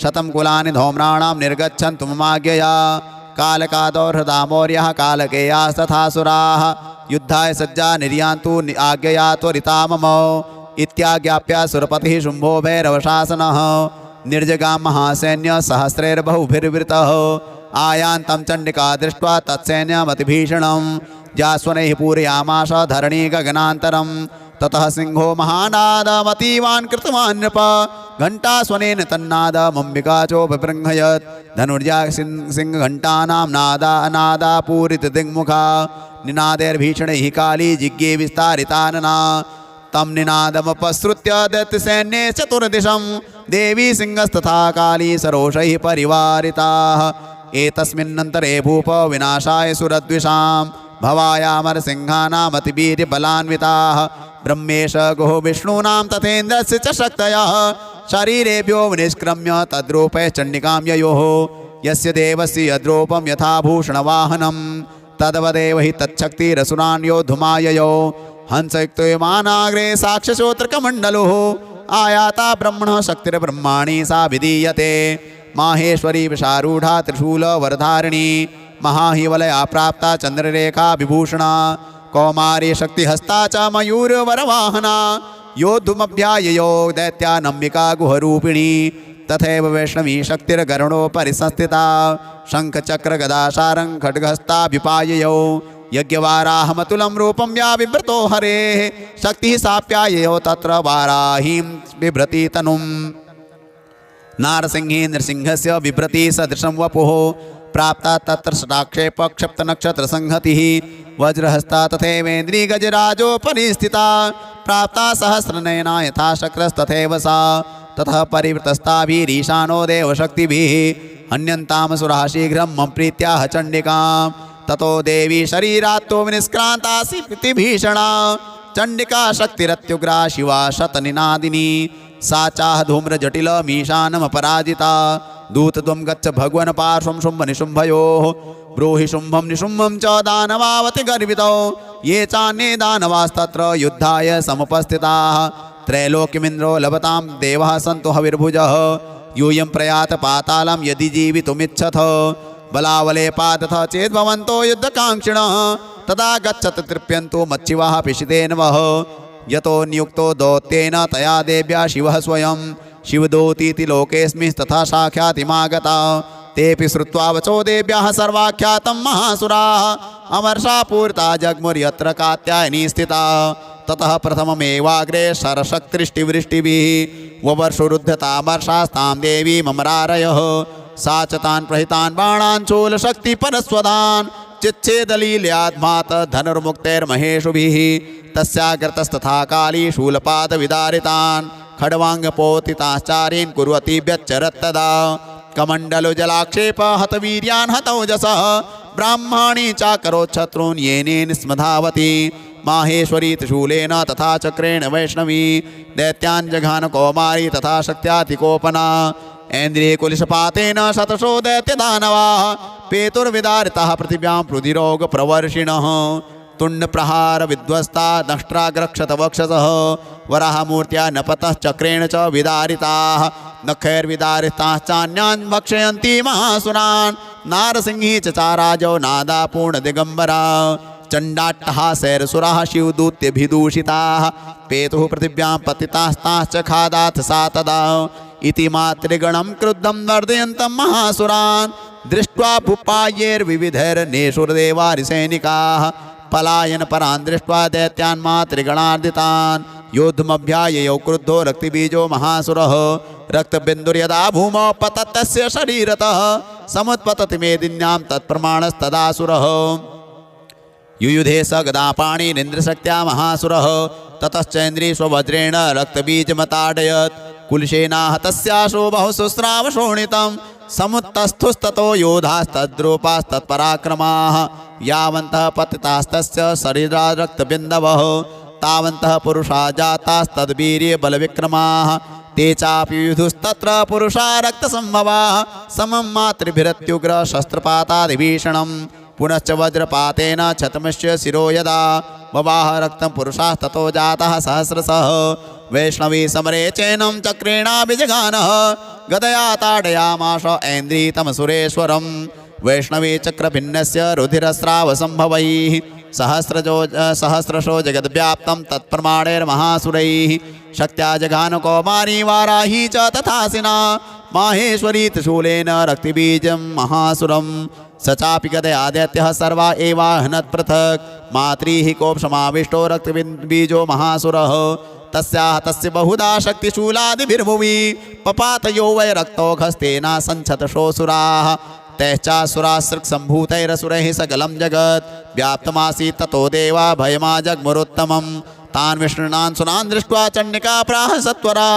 100 कुलानि धौम्राणां निर्गच्छन्तु ममाज्ञया कालकादौ मौर्यः कालकेयास्तथासुराः युद्धाय सज्जा निर्यान्तु आज्ञया त्वरिता मम इत्याज्ञाप्य सुरपतिः शुम्भो भैरवशासनः निर्जगां महासैन्य सहस्रैर्बहुभिर्वृतः आयान्तं चण्डिका दृष्ट्वा तत्सैन्यमतिभीषणं जास्वनैः पूरयामास धरणी गगनान्तरं ततः सिंहो महानादमतीवान् कृतवान् नृप घण्टास्वनेन तन्नादमम्बिका चोपबृंहयत् धनुर्या सिंहघण्टानां नादा पूरितदिङ्मुखा निनादैर्भीषणैः काली जिज्ञे विस्तारितानना तं निनादमपसृत्य दैत्यसैन्ये चतुर्दिशं देवी सिंहस्तथा काली सरोषैः परिवारिताः एतस्मिन्नन्तरे भूप विनाशाय सुरद्विषां भवायामरसिंहानामतिवीर्यबलान्विताः ब्रह्मेश गुह विष्णूनां तथेन्द्रस्य च शक्तयः शरीरेभ्यो विनिष्क्रम्य तद्रूपे चण्डिकां ययोः यस्य देवस्य यद्रूपं यथा भूषणवाहनं तद्वदेव हि तच्छक्तिरसुरान् योद्धुमाययो हंसयुक्तमानाग्रे साक्ष्यश्रोत्रकमण्डलोः आयाता ब्रह्मणः शक्तिर्ब्रह्माणि सा विधीयते माहेश्वरी विशारूढा त्रिशूलवरधारिणी महाहिवलया प्राप्ता चंद्ररेखा विभूषणा कौमारी शक्तिहस्ता च मयूरवरवाहना योद्धुमभ्याययो दैत्यानम्बिका गुहरूपिणी तथैव वैष्णवी शक्तिर्गरुडोपरि संस्थिता शङ्खचक्रगदाशारं खड्गहस्ताभ्युपाययो यज्ञवाराहमतुलं रूपं या बिभ्रतो हरेः शक्तिः साप्याययो तत्र वाराहीं बिभ्रति तनुम् नारसिंहे नृसिंहस्य बिभ्रति सदृशं वपुः प्राप्ता तत्र षडाक्षेप क्षिप्तनक्षत्रसंहतिः वज्रहस्ता तथैवेन्द्रिगजराजोपरि स्थिता प्राप्ता सहस्रनयना यथा शक्रस्तथैव सा ततः परिवृतस्ताभिरीशानो देवशक्तिभिः हन्यन्तामसुराः शीघ्रं मम प्रीत्याह चण्डिकां ततो देवी शरीरात्तो विनिष्क्रान्तासि भीषणा चण्डिका शक्तिरत्युग्रा शिवा शतनिनादिनी सा चाह धूम्रजटिलमीशानमपराजिता दूतत्वं गच्छ भगवन् पार्श्वं शुम्भनिशुम्भयोः ब्रूहि शुम्भं निशुम्भं च दानवावति गर्वितौ ये चान्ये दानवास्तत्र युद्धाय समुपस्थिताः त्रैलोक्यमिन्द्रो लभतां देवः सन्तु हविर्भुजः यूयं प्रयात पातालं यदि जीवितुमिच्छथ बलावलेपादथ चेद्भवन्तो युद्धकाङ्क्षिणः तदा गच्छत तृप्यन्तु मच्छिवः पिशितेन वः यतो नियुक्तो दौत्येन तया देव्या शिवः स्वयं शिवदूतीति लोकेऽस्मिन् तथा साख्यातिमागता तेऽपि श्रुत्वा वचो देव्याः सर्वाख्यातं महासुराः अमर्षा पूरिता जग्मुर्यत्र कात्यायनी स्थिता ततः प्रथममेवाग्रे शरशक्तिवृष्टिभिः ववर्षुरुद्धतामर्षास्तां देवी ममरारयः सा च तान् प्रहितान् बाणान् शूलशक्तिपरस्वदान् चिच्छेदलील्याद्मात धनुर्मुक्तैर्महेशुभिः तस्याग्रतस्तथा काली शूलपादविदारितान् खड्वाङ्गपोतिताश्चारीन् कुर्वती व्यच्चरत्तदा कमण्डलुजलाक्षेप हतवीर्यान् हतौजसः ब्राह्मणी चाकरोच्छत्रून् येनेन स्मधावती माहेश्वरी त्रिशूलेन तथा चक्रेण वैष्णवी दैत्यान् जघान कौमारी तथा शक्त्यातिकोपना ऐन्द्रियकुलिशपातेन शतशो दैत्यदानवाः पेतुर्विदारिताः पृथिव्यां रुधिरोगप्रवर्षिणः तुण्डप्रहार विध्वस्ता दंष्ट्राग्रक्षतवक्षसः वराहमूर्त्या नपतः चक्रेण च विदारिताः नखैर्विदारिताश्चान्यान् भक्षयन्ति महासुरान् नारसिंही चचाराजो नादापूर्णदिगम्बरा चण्डाट्टहासैरसुराः शिवदूत्यभिदूषिताः पेतुः पृथिव्यां पतितास्ताश्च खादाथ सा तदा इति मातृगणं क्रुद्धं वर्धयन्तं महासुरान् दृष्ट्वा भूपायैर्विविधैर्नेषुर्देवारिसैनिकाः पलायन परान् दृष्ट्वा दैत्यान् मातृगणार्दितान् योद्धुमभ्याययौ क्रुद्धो रक्तिबीजो महासुरः रक्तबिन्दुर्यदा भूमौ पततस्य शरीरतः समुत्पतति मेदिन्यां तत्प्रमाणस्तदासुरः युयुधे स गदापाणिरिन्द्रशक्त्या महासुरः ततश्चैन्द्री स्ववज्रेण रक्तबीजमताडयत् कुलसेनाः तस्याशो बहुसुस्रावशोणितं समुत्तस्थुस्ततो योधास्तद्रूपास्तत्पराक्रमाः यावन्तः पतितास्तस्य शरीरात् रक्तबिन्दवः तावन्तः पुरुषा जातास्तद्वीर्यबलविक्रमाः ते चापि युधुस्तत्र पुरुषा रक्तसम्भवाः समं मातृभिरत्युग्र शस्त्रपातादिभीषणं पुनश्च वज्रपातेन क्षतमस्य शिरो यदा बवाह रक्तं पुरुषास्ततो जातः सहस्रशः वैष्णवी समरे चैनं चक्रेणाभिजगानः गदया ताडयामाश ऐन्द्रीतमसुरेश्वरं वैष्णवी चक्रभिन्नस्य रुधिरस्रावसम्भवैः सहस्रशो जगद्व्याप्तं तत्प्रमाणैर्महासुरैः शक्त्या जघान कौमारी वाराही च तथासिना माहेश्वरी त्रिशूलेन रक्तिबीजं महासुरं स चापि गदया दैत्यः सर्वा एवाहनत् पृथक् मातृः कोपसमाविष्टो रक्तबीजो महासुरः तस्याः तस्य बहुधा शक्तिशूलादिभिर्भुवि पपातयो वै रक्तौघस्तेन संच्छतशोऽसुराः तैश्चासुरासृक्सम्भूतैरसुरैः सकलं जगत् व्याप्तमासीत् ततो देवा भयमा जग्मुरुत्तमं तान् विष्णुनान् सुरान् दृष्ट्वा चण्डिका प्राह सत्वरा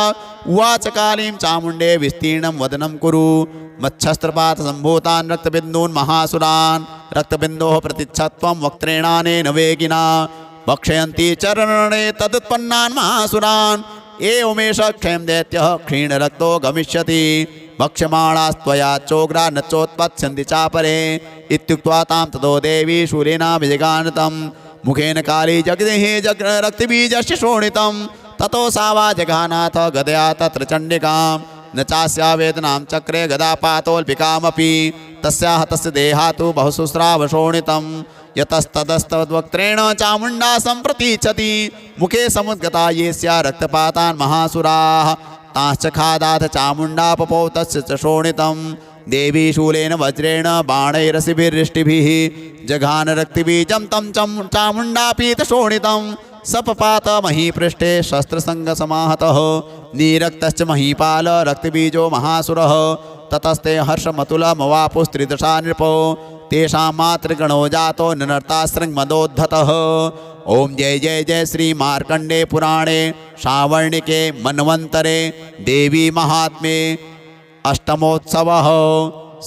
उवाच कालीं चामुण्डे विस्तीर्णं वदनं कुरु मच्छस्त्रपातसम्भूतान् रक्तबिन्दून् महासुरान् रक्तबिन्दोः प्रतिच्छत्वं वक्त्रेणानेन वेगिना भक्षयन्ति चरणे तदुत्पन्नान् महासुरान् एवमेष क्षयं दैत्यः क्षीणरक्तो गमिष्यति भक्ष्यमाणास्त्वया चोग्रा न चोत्पत्स्यन्ति चापरे इत्युक्त्वा तां ततो देवी शूलेनाभिजगानतं मुखेन काली जगदेः रक्तबीजस्य शोणितं ततो सा वा जघानाथ गदया तत्र चण्डिकां न चास्या वेदनां चक्रे गदापातोल्पिकामपि तस्याः तस्य देहातु बहुसुस्रावशोणितं यतस्तदस्तद्वक्त्रेण चामुण्डा सम्प्रतीच्छति मुखे समुद्गता ये स्या रक्तपातान् महासुराः ताश्च खादाथ चामुण्डा पपौ तस्य च शोणितं देवी शूलेन वज्रेण बाणैरसिभिर्रिष्टिभिः जघान रक्तिबीजं तं चामुण्डापीतशोणितं सपपात महीपृष्ठे शस्त्रसङ्गसमाहतः नीरक्तश्च महीपाल रक्तबीजो महासुरः ततस्ते हर्षमतुलमवापुस्त्रिदशा नृपो तेषां मातृगणो जातो ननर्तासृङ्मदोद्धतः ओम जय जय जय श्री मार्कंडे पुराणे श्रावणिके मन्वन्तरे देवी महात्म्ये अष्टमोत्सवः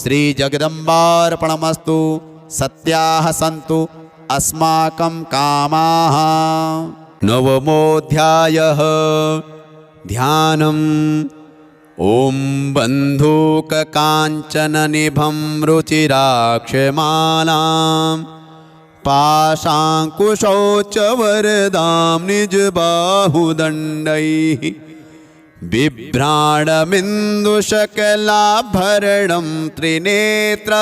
श्री जगदम्बार्पणमस्तु सत्याः सन्तु अस्माकं कामाः। नवमोऽध्यायः ध्यानम्। ओम बन्धूककाञ्चननिभं रुचिराक्षमालां पाशाङ्कुशौ च वरदां निजबाहुदण्डैः बिभ्राणबिन्दुशकलाभरणं त्रिनेत्र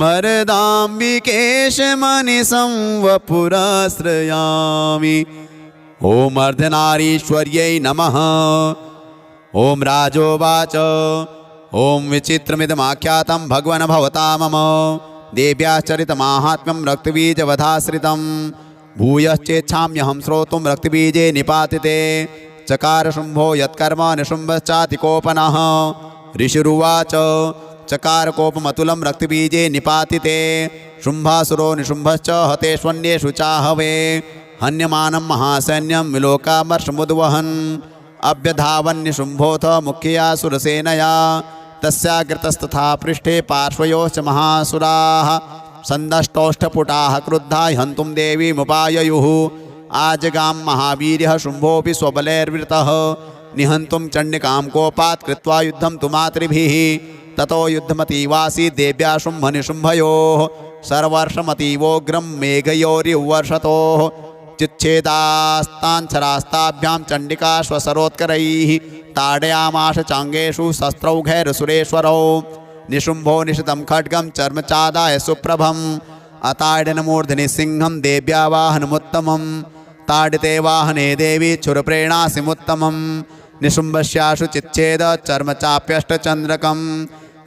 मरदाम्बिकेशमनिशं वपुराश्रयामि। ॐ अर्धनारीश्वर्यै नमः। ओम राजोवाच ओम विचित्रमिदमाख्यातं भगवन् भवता मम देव्याश्चरितमाहात्म्यं रक्तबीजवधाश्रितं भूयश्चेच्छाम्यहं श्रोतुं रक्तबीजे निपातिते चकार शुम्भो यत्कर्म निशुम्भश्चातिकोपनः ऋषिरुवाच चकार कोपमतुलं रक्तबीजे निपातिते शुम्भासुरो निशुम्भश्च हतेष्वन्येषु चाहवे हन्यमानं महासैन्यं विलोकामर्षमुद्वहन् अभ्यधावन्निशुम्भोऽथ मुख्यया सुरसेनया तस्याग्रतस्तथा पृष्ठे पार्श्वयोश्च महासुराः सन्दष्टोष्ठपुटाः क्रुद्धा हन्तुं देवीमुपाययुः आजगां महावीर्यः शुम्भोऽपि स्वबलैर्वृतः निहन्तुं चण्डिकां कोपात् कृत्वा युद्धं तु मातृभिः ततो युद्धमतीवासीत् देव्या शुम्भनिशुम्भयोः सर्वर्षमतीवोग्रं मेघयोरिवर्षतोः चिच्छेदास्ताञ्छरास्ताभ्यां चण्डिका स्वसरोत्करैः ताडयामाश चाङ्गेषु शस्त्रौघैरसुरेश्वरौ निशुम्भो निशितं खड्गं चर्मचादाय सुप्रभम् अताडनमूर्धनि सिंहं देव्या वाहनमुत्तमं ताडिते वाहने देवी क्षुरप्रेणासिमुत्तमं निशुम्भस्याशु चिच्छेद चर्मचाप्यष्टचन्द्रकं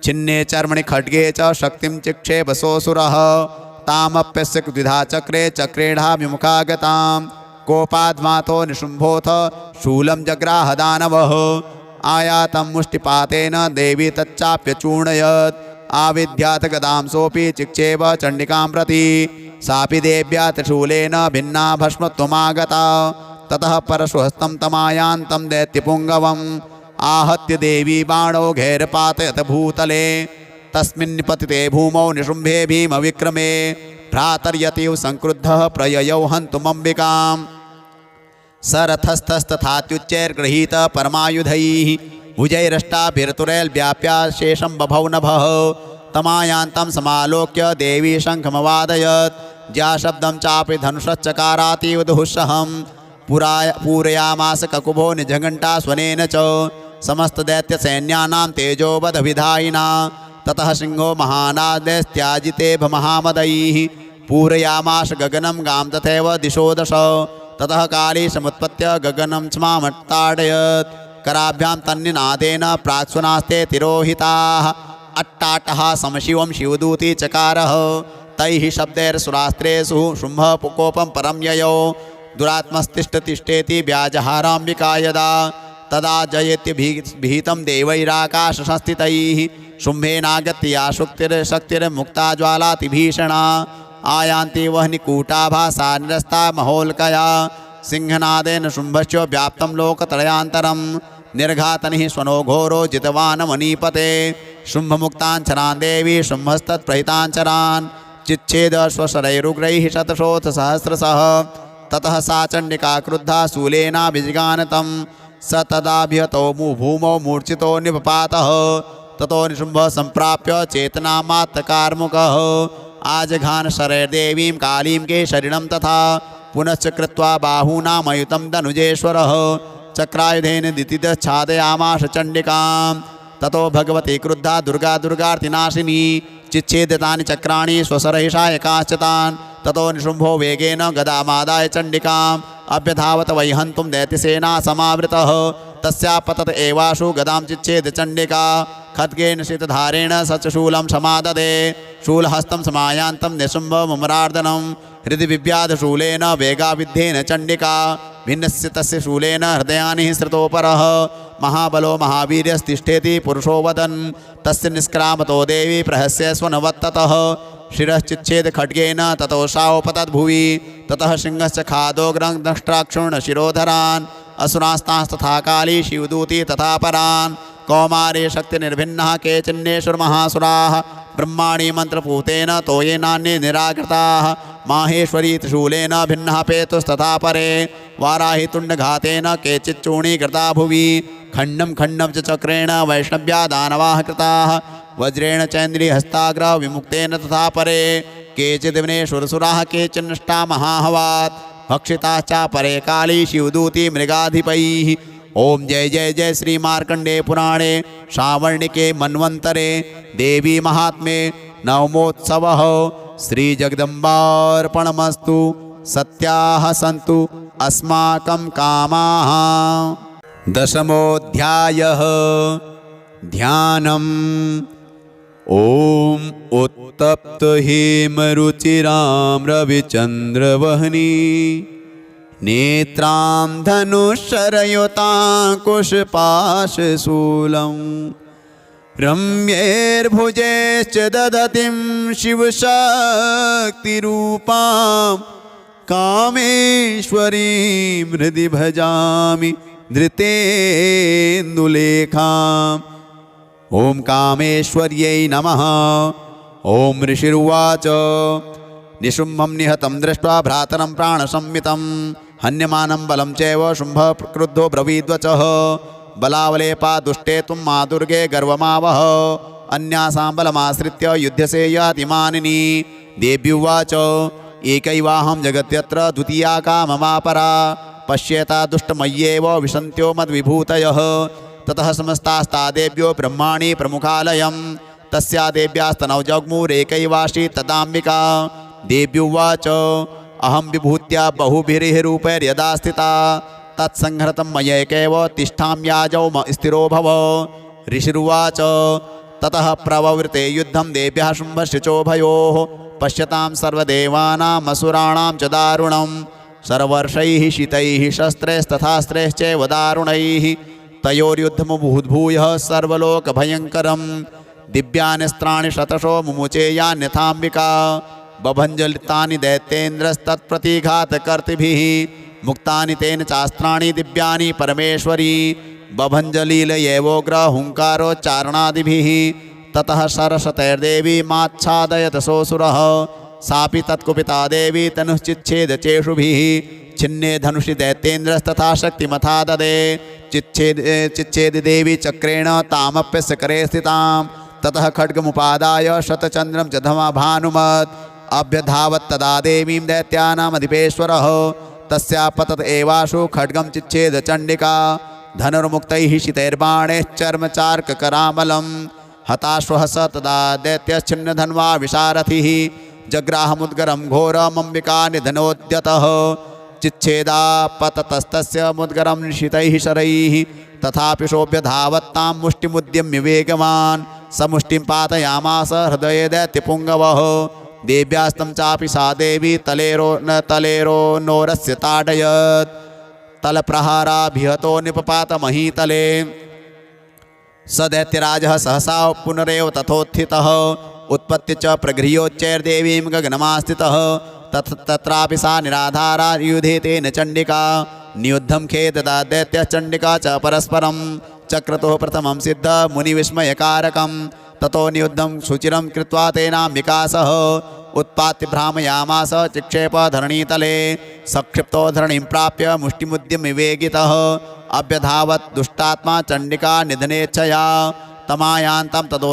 छिन्ने चर्मणि खड्गे च शक्तिं चिक्षेपसोऽसुरः तामप्यस्य द्विधा चक्रे चक्रेणा विमुखागतां कोपाद्मातो निशुम्भोऽथ शूलं जग्राह दानवः आयातं मुष्टिपातेन देवी तच्चाप्यचूर्णयत् आविद्यात् गदां सोऽपि चिक्षेप चण्डिकां प्रति सापि देव्या त्रिशूलेन भिन्ना भस्मत्वमागता ततः परशुहस्तं तमायान्तं दैत्यपुङ्गवम् आहत्य देवी बाणौघैर्पातयत भूतले तस्मिन् पतिते भूमौ निशुम्भे भीमविक्रमे भ्रातर्यतिव संक्रुद्धः प्रययौ हन्तुमम्बिकाम् सरथस्तस्तथात्युच्चैर्गृहीत परमायुधैः भुजैरष्टाभिर्तुरैर्व्याप्या शेषं बभौ नभः तमायान्तं समालोक्य देवी शङ्खमवादयत् ज्याशब्दं चापि धनुषश्चकारातीव दुःसहं पूरयामास ककुभो निजघण्टा स्वनेन च समस्तदैत्यसैन्यानां तेजोवधविधायिना ततः सिंहो महानादैस्त्याजिते महामदैः पूरयामाश गगनं गां तथैव दिशो दश ततः काली समुत्पत्य गगनं स्मामट्टाडयत् कराभ्यां तन्निनादेन प्राक्स्वनास्ते तिरोहिताः अट्टाटः समशिवं शिवदूती चकारः तैः शब्दैर्सुरास्त्रेषु शुम्भः कोपं परं ययौ दुरात्मस्तिष्ठतिष्ठेति व्याजहाराम्बिका यदा तदा जयत्यभीतं देवैराकाशसंस्थितैः शुम्भेनागत्य या शक्तिर्मुक्ता ज्वालातिभीषणा आयान्ति वह्निकूटाभासा निरस्ता महोल्कया सिंहनादेन शुम्भश्च व्याप्तं लोकत्रयान्तरं निर्घातनिः स्वनो घोरो जितवान् मणिपते शुम्भमुक्ताञ्चरान् देवी शुम्भस्तत्प्रहिताञ्चरान् चिच्छेद स्वशरैरुग्रैः शतशोऽथ सहस्रशः ततः सा चण्डिका क्रुद्धा शूलेनाभिजिगानतं स तदाभिहतो भूमौ मूर्छितो निपपातः ततो निशुम्भः सम्प्राप्य चेतनामात्तकार्मुकः आजघान शरैर्देवीं कालीं केशरिणं तथा पुनश्च कृत्वा बाहूनामयुतं धनुजेश्वरः चक्रायुधेन दितिदच्छादयामाश चण्डिकां ततो भगवती क्रुद्धा दुर्गा दुर्गार्तिनाशिनी चिच्छेदितानि चक्राणि स्वसरहिषायकाश्च तान् ततो निशुम्भो वेगेन गदामादाय चण्डिकाम् अभ्यधावत वै हन्तुं दैत्यसेना समावृतः तस्या पतत एवाशु गदां चिच्छेद चण्डिका खड्गेन शीतधारेण सचशूलं समाददे शूलहस्तं समायान्तं निशुम्भमुमरार्दनं हृदि विव्याधशूलेन वेगाविद्धेन चण्डिका भिन्नस्य तस्य शूलेन हृदयानि स्थितोपरः महाबलो महावीर्यस्तिष्ठेति पुरुषो वदन् तस्य निष्क्रामतो देवी प्रहस्य स्वनवत्ततः शिरश्चिच्छेद खड्गेन ततो शावपतद्भुवि ततः सिंहश्च खादोग्रं दष्ट्राक्षुण्णशिरोधरान् असुरास्तांस्तथा काली शिवदूती तथा परान् कौमारे शक्तिनिर्भिन्नः केचिन्नेश्वरमहासुराः ब्रह्माणि मन्त्रपूतेन तोयेनान्ये निराकृताः माहेश्वरी त्रिशूलेन भिन्नः पेतुस्तथा परे वाराहि तुण्डघातेन केचिच्चूर्णीकृता भुवि खण्डं खण्डं च चक्रेण वैष्णव्या दानवाः कृताः वज्रेण चैन्द्रियहस्ताग्र विमुक्तेन तथा परे केचिदिवनेश्वरसुराः केचिन्नष्टा महाहवात् भक्षिताश्च परे काली शिवदूती मृगाधिपैः ओम जय जय जय श्री मार्कंडे पुराणे श्रावणिके मन्वंतरे देवी महात्म्ये नवमोत्सवः श्री जगदम्बार्पणमस्तु सत्याः सन्तु अस्माकं कामाः। दशमोऽध्यायः ध्यानम्। ॐ उत्तप्तहेमरुचिरां रविचन्द्रवह्नि नेत्रां धनुश्शरयुताङ्कुशपाशशूलं रम्यैर्भुजैश्च दधतीं शिवशक्तिरूपां कामेश्वरीं हृदि भजामि धृतेन्दुलेखाम्। ॐ कामेश्वर्यै नमः। ॐ ऋषिरुवाच निशुम्भं निहतं दृष्ट्वा भ्रातरं प्राणसंमितं हन्यमानं बलं चैव शुम्भः क्रुद्धो ब्रवीद्वचः बलावलेपा दुष्टे त्वं मा दुर्गे गर्वमावह अन्यासां बलमाश्रित्य युध्यसे यातिमानिनी। देव्युवाच एकैवाहं जगत्यत्र द्वितीया का ममापरा पश्येता दुष्टमय्येव विशन्त्यो मद्विभूतयः। ततः समस्तास्ता देव्यो ब्रह्माणि प्रमुखालयं तस्या देव्यास्तनौ जग्मुरेकैवाशी तदाम्बिका। देव्युवाच अहं विभूत्या बहुभिः रूपैर्यदा स्थिता तत्संहृतं मयैकैव तिष्ठाम्याजौ स्थिरो भव। ऋषिरुवाच ततः प्रववृते युद्धं देव्यः शुम्भशुचोभयोः पश्यतां सर्वदेवानामसुराणां च दारुणं सर्वर्षैः शीतैः शस्त्रैस्तथास्त्रैश्चैव दारुणैः तयोर्युद्धमुद्भूयः सर्वलोकभयङ्करं दिव्यान्यस्त्राणि शतशो मुमुचे यान्यथाम्बिका। बभञ्जलितानि दैत्येन्द्रस्तत्प्रतिघातकर्तृभिः मुक्तानि तेन चास्त्राणि दिव्यानि परमेश्वरी बभञ्जलीलयैवोग्रहुङ्कारोच्चारणादिभिः। ततः सरस्वतैर्देवी माच्छादयत सोऽसुरः सापि तत्कुपिता देवी तनुश्चिच्छेदचेषुभिः छिन्ने धनुषि दैत्येन्द्रस्तथा शक्तिमथा ददे चिच्छेद देवी चक्रेण तामप्यस्य करे स्थितां। ततः खड्गमुपादाय शतचन्द्रं च धमाभानुमत् अभ्यधावत् तदा देवीं दैत्यानामधिपेश्वरः तस्या पतत एवाशु खड्गं चिच्छेद चण्डिका धनुर्मुक्तैः शितैर्बाणैश्चर्मचार्ककरामलं हताश्वः स तदा दैत्यश्चिन्नधन्वा विशारथिः जग्राहमुद्गरं घोरमम्बिका निधनोद्यतः चिच्छेदा पततस्तस्य मुद्गरं निशितैः शरैः तथापि शोभ्यधावत्तां मुष्टिमुद्यम्य वेगवान् समुष्टिं पातयामास हृदये दैत्यपुङ्गवः। देव्यास्तं चापि सा देवी तलेरो नोरस्य ताडयत् तलप्रहाराभिहतो निपपात महीतले। स दैत्यराजः सहसा पुनरेव तथोत्थितः उत्पत्ति च प्रगृह्योच्चैर्देवीं गगनमास्थितः तत्रापि सा निराधारा युधे तेन चण्डिका नियुद्धं खेददा दैत्यः चण्डिका च परस्परं चक्रतुः प्रथमं सिद्ध मुनिविस्मयकारकं ततो नियुद्धं शुचिरं कृत्वा तेनाम्बिका सह उत्पात्य भ्रामयामास चिक्षेप धरणीतले सक्षिप्तो धरणीं प्राप्य मुष्टिमुद्यम्य वेगितः अभ्यधावत् दुष्टात्मा चण्डिका निधनेच्छया तमायान्तं ततो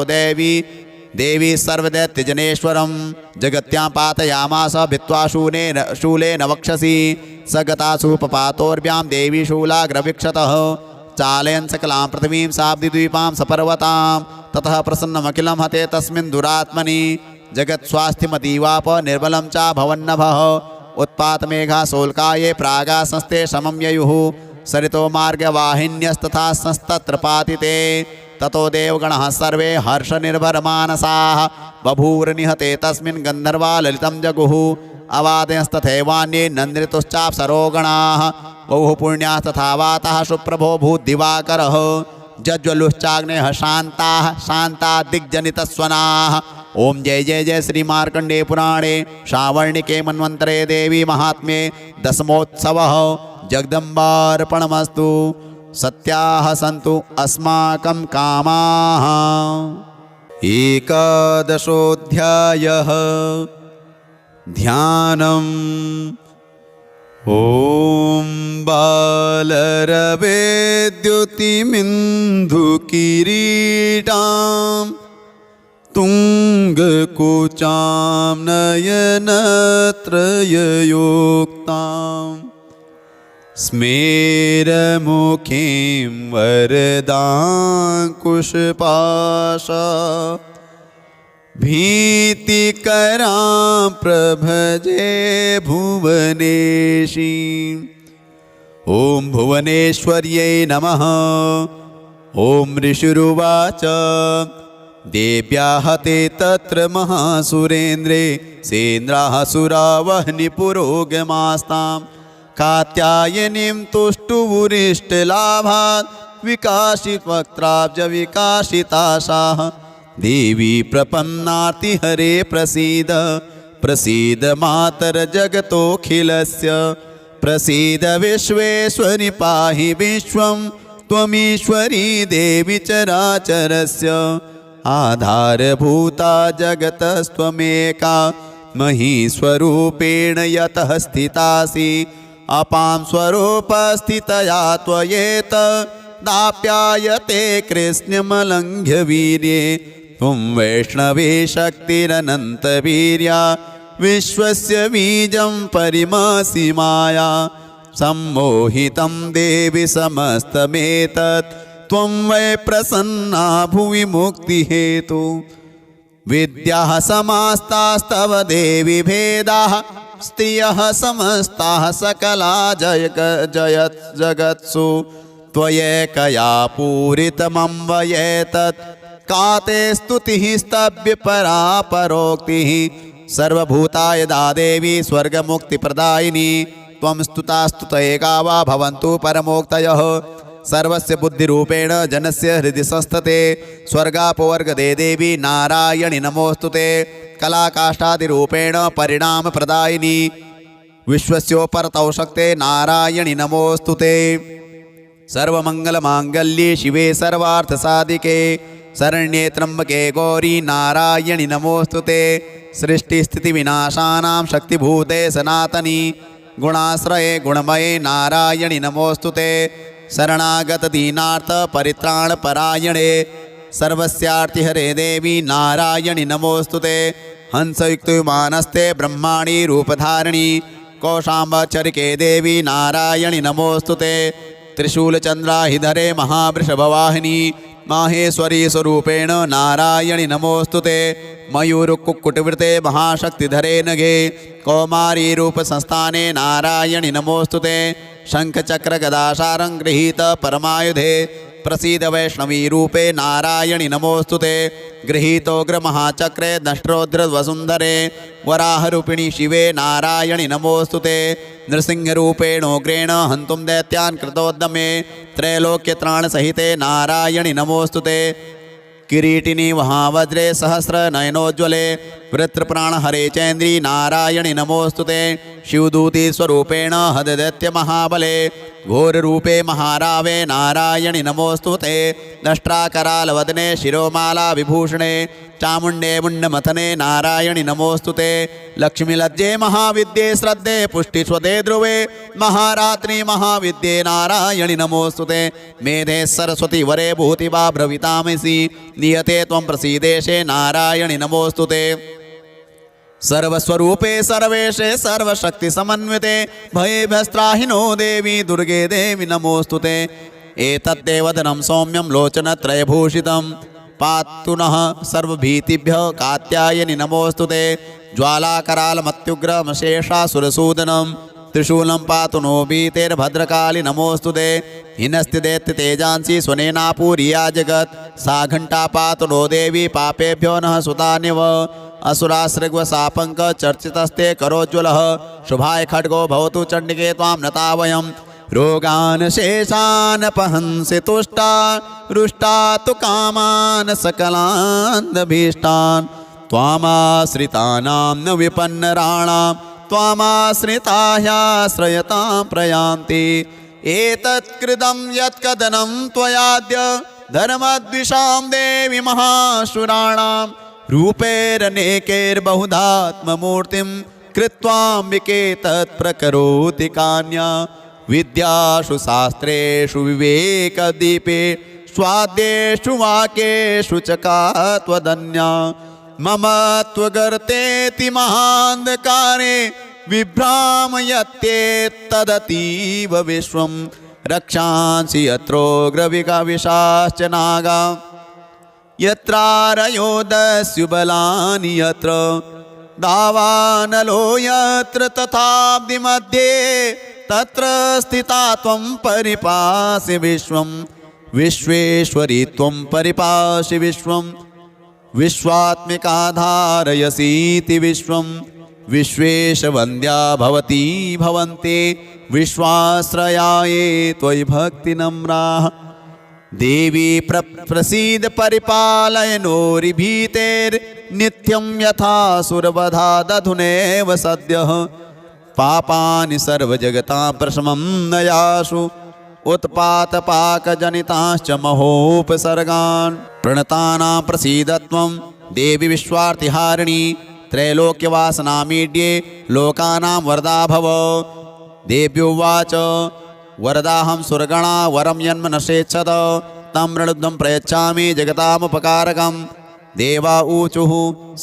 देवी सर्वदैत्यजनेश्वरं जगत्यां पातयामास भित्त्वा शूलेन वक्षसि स गतासु पपातोर्भ्यां देवी शूलाग्रवीक्षतः चालयन् सकलां पृथिवीं साब्दिद्वीपां सपर्वतां ततः प्रसन्नमखिलं हते तस्मिन् दुरात्मनि जगत्स्वास्थ्यमतीवाप निर्बलं च भवन्नभः उत्पातमेघा सोल्काये प्रागा संस्थे समं ययुः सरितो मार्गवाहिन्यस्तथा संस्तत्र पातिते ततो देवगणः सर्वे हर्षनिर्भरमानसाः बभूवनिहते तस्मिन् गन्धर्वा ललितं जगुः अवादयस्तथैवान्ये नन्द्रितुश्चाप्सरोगणाः बहु पुण्यास्तथा वाताः सुप्रभो भूद्दिवाकरः जज्वलुश्चाग्नेयः शान्ताः शान्ता दिग्जनितस्वनाः। ओम जय जय जय श्री मार्कंडे पुराणे श्रावणिके मन्वन्तरे देवी महात्म्ये दशमोत्सवः जगदम्बार्पणमस्तु। सत्याः सन्तु अस्माकं कामाः। एकादशोऽध्यायः ध्यानम्। ॐ बालरवे द्युतिमिन्दुकिरीटां तुङ्गकुचां नयनत्रययोक्तां स्मेरमुखीं वरदाङ्कुशपाशा भीतिकरां प्रभजे भुवनेशी। ॐ भुवनेश्वर्यै नमः। ॐ ऋषिरुवाच देव्याः ते तत्र महासुरेन्द्रे सेन्द्राः सुरावह्निपुरोगमास्तां कात्यायनीं तुष्टुवुरिष्टलाभात् विकाशिवक्त्राब्जविकाशिताशाः देवी प्रपन्नार्ति हरे प्रसीद प्रसीद मातर्जगतोऽखिलस्य प्रसीद विश्वेश्वरि पाहि विश्वं त्वमीश्वरी देवी चराचरस्य आधारभूता जगतस्त्वमेका महीस्वरूपेण यतः स्थितासि अपां स्वरूपस्थितया त्वयेत दाप्यायते कृष्णमलङ्घ्य वीर्ये त्वं वैष्णवे शक्तिरनन्तवीर्या विश्वस्य बीजं परिमसि माया सम्मोहितं देवि समस्तमेतत् त्वं वै प्रसन्ना भुवि मुक्तिहेतु विद्याः समास्तास्तव देवि भेदाः स्त्रियः समस्ताः सकला जगत्सु त्वयैकया पूरितमन्वयेतत् का ते स्तुतिः स्तव्य परा परोक्तिः सर्वभूताय दा देवी स्वर्गमुक्तिप्रदायिनी त्वं स्तुता स्तुतयेका वा भवन्तु परमोक्तयः सर्वस्य बुद्धिरूपेण जनस्य हृदि संस्थते स्वर्गापवर्गदे देवी नारायणि नमोस्तुते कलाकाष्ठादिरूपेण परिणामप्रदायिनी विश्वस्योपरतौ शक्ते नारायणि नमोस्तुते सर्वमङ्गलमाङ्गल्ये शिवे सर्वार्थसाधिके शरण्ये त्र्यम्बके गौरी नारायणि नमोस्तुते सृष्टिस्थितिविनाशानां शक्तिभूते सनातनी गुणाश्रये गुणमये नारायणि नमोस्तुते शरणागत दीनार्थ परित्राणपरायणे सर्वस्यार्तिहरे देवी नारायणि नमोस्तुते हंसयुक्तविमानस्ते ब्रह्माणी रूपधारिणी कौशाम्बचरिके देवी नारायणि नमोस्तुते त्रिशूलचन्द्राहिधरे महावृषभवाहिनी माहेश्वरी स्वरूपेण नारायणि नमोस्तुते मयूरकुक्कुटवृते महाशक्तिधरे नगे कौमारी रूपसंस्थाने नारायणि नमोस्तुते शङ्खचक्रगदाशारं गृहीत परमायुधे प्रसीद वैष्णवी रूपे नारायणि नमोस्तुते गृहीतोग्रमहाचक्रे दष्ट्रोद्रवसुन्धरे वराहरूपिणी शिवे नारायणि नमोस्तुते नृसिंहरूपेणोग्रेण हन्तुं दैत्यान् कृतोद्यमे त्रैलोक्यत्राणसहिते नारायणि नमोस्तुते किरीटिनी महावज्रे सहस्रनयनोज्ज्वले वृत्रप्राणहरे चैन्द्री नारायणि नमोस्तुते शिवदूती स्वरूपेण हददैत्यमहाबले घोररूपे महारावे नारायणि नमोस्तुते दष्ट्राकरालवदने शिरोमाला विभूषणे चामुण्डे मुण्डमथने नारायणि नमोस्तुते लक्ष्मीलज्जे महाविद्ये श्रद्धे पुष्टिस्वदे ध्रुवे महारात्रि महाविद्ये नारायणि नमोस्तुते मेधे सरस्वती वरे भूतिवा ब्रवीतामसि नियते त्वं प्रसीदेशे नारायणि नमोस्तुते सर्वस्वरूपे सर्वेशे सर्वशक्तिसमन्विते भयेभ्यस्त्राहिनो देवी दुर्गे देवी नमोस्तुते एतद्देवदनं सौम्यं लोचनत्रयभूषितं पातु नः सर्वभीतिभ्यः कात्यायनि नमोस्तुते ज्वालाकरालमत्युग्रमशेषासुरसूदनं त्रिशूलं पातु नो भीतेर्भद्रकाली नमोस्तुते हिनस्ति दैत्य तेजांसि स्वनेनापूरिया जगत् सा घण्टा पातु नो देवी पापेभ्यो नः सुतान्यव असुरासृग्वसापङ्क चर्चितस्ते करोज्ज्वलः शुभाय खड्गो भवतु चण्डिके त्वां नता वयं रोगान् शेषान् पहंसि तुष्टा रुष्टा तु कामान् सकलान्दभीष्टान् त्वामाश्रितानां न विपन्नराणां त्वामाश्रिता ह्याश्रयतां प्रयान्ति एतत्कृतं यत्कदनं त्वयाद्य धर्मद्विषां देवि महाशुराणां रूपैरनेकैर्बहुधात्ममूर्तिं कृत्वाम्बिके तत्प्रकरोति कान्या विद्यासु शास्त्रेषु विवेकदीपे स्वाद्येषु वाक्येषु च का त्वदन्या मम त्वगर्तेति महान्धकारे विभ्रामयत्येतदतीव विश्वं रक्षांसि यत्रोग्रविकाविशाश्च नागा यत्रारयोदस्युबलानि यत्र दावानलो यत्र तथाब्धिमध्ये तत्र स्थिता त्वं परिपासि विश्वं विश्वेश्वरी त्वं परिपासि विश्वं विश्वात्मिका धारयसीति विश्वं विश्वेशवन्द्या भवती भवन्ते विश्वाश्रयाये त्वयि भक्तिनम्राः देवी प्रसीद परिपालय नोरिभीतेर्नित्यं यथा सुरवधा दधुनेव सद्यः पापानि सर्वजगतां प्रशमं नयासु उत्पातपाकजनिताश्च महोपसर्गान् प्रणतानां प्रसीदत्वं देवी विश्वार्तिहारिणी त्रैलोक्यवासनामीड्ये लोकानां वरदा भव देव्युवाच वरदाहं सुरगणा वरं यन्मनसेच्छत तं रणुद्धं प्रयच्छामि जगतामुपकारकं देवा ऊचुः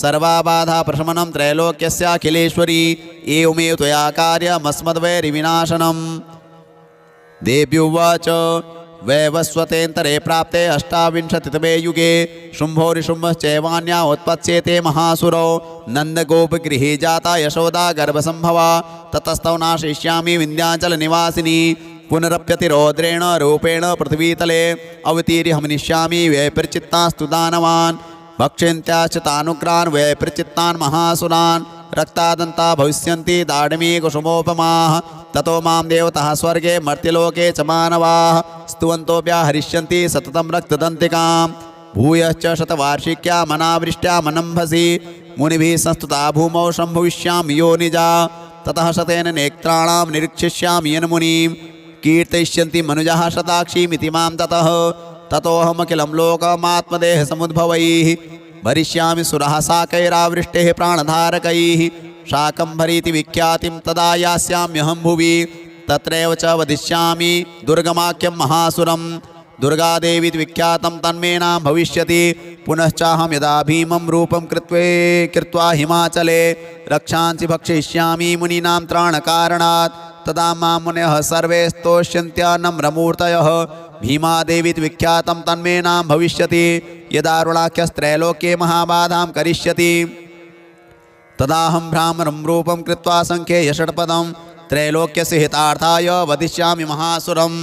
सर्वाबाधा प्रशमनं त्रैलोक्यस्याखिलेश्वरी एवमेव त्वया कार्यमस्मद्वैरिविनाशनम् देव्युवाच वैवस्वतेऽन्तरे प्राप्ते अष्टाविंशतितमे युगे शुम्भोरिशुम्भश्चैवान्या उत्पत्स्येते महासुरो नन्दगोपगृहे जाता यशोदा गर्भसम्भवा ततस्तौ नाशयिष्यामि विन्ध्याचलनिवासिनी पुनरप्यतिरौद्रेण रूपेण पृथ्वीतले अवतीर्य हनिष्यामि वैप्रचित्तास्तु दानवान् भक्षन्त्याश्च तानुग्रान् वैप्रचित्तान् महासुरान् रक्तादन्ता भविष्यन्ति दाढ्मीकुसुमोपमाः ततो मां देवतः स्वर्गे मर्त्यलोके च मानवाः स्तुवन्तोऽभ्याहरिष्यन्ति सततं रक्तदन्तिकां भूयश्च शतवार्षिक्यामनावृष्ट्यामनम्भसि मुनिभिः संस्तुता भूमौ सम्भविष्यामि योनिजा ततः शतेन नेत्राणां निरीक्षिष्यामि यन्मुनिं कीर्तयिष्यन्ति मनुजः शताक्षीमिति मां ततोऽहमखिलं लोकमात्मदेहसमुद्भवैः भरिष्यामि सुरः साकैरावृष्टेः प्राणधारकैः शाकम्भरीति विख्यातिं तदा यास्याम्यहं भुवि तत्रैव च वदिष्यामि दुर्गमाख्यं महासुरं दुर्गादेवीति विख्यातं तन्मे नाम भविष्यति पुनश्चाहं यदा भीमं रूपं कृत्वा हिमाचले रक्षांसि भक्षयिष्यामि मुनीनां त्राणकारणात् तदा मां मुनयः सर्वे स्तोष्यन्त्यानम्रमूर्तयः भीमादेवीति विख्यातं तन्मे नाम भविष्यति यदारुणाख्यस्त्रैलोक्ये महाबाधां करिष्यति तदाहं भ्रामरं रूपं कृत्वा संख्येय षट्पदं त्रैलोक्यस्य हितार्थाय वदिष्यामि महासुरं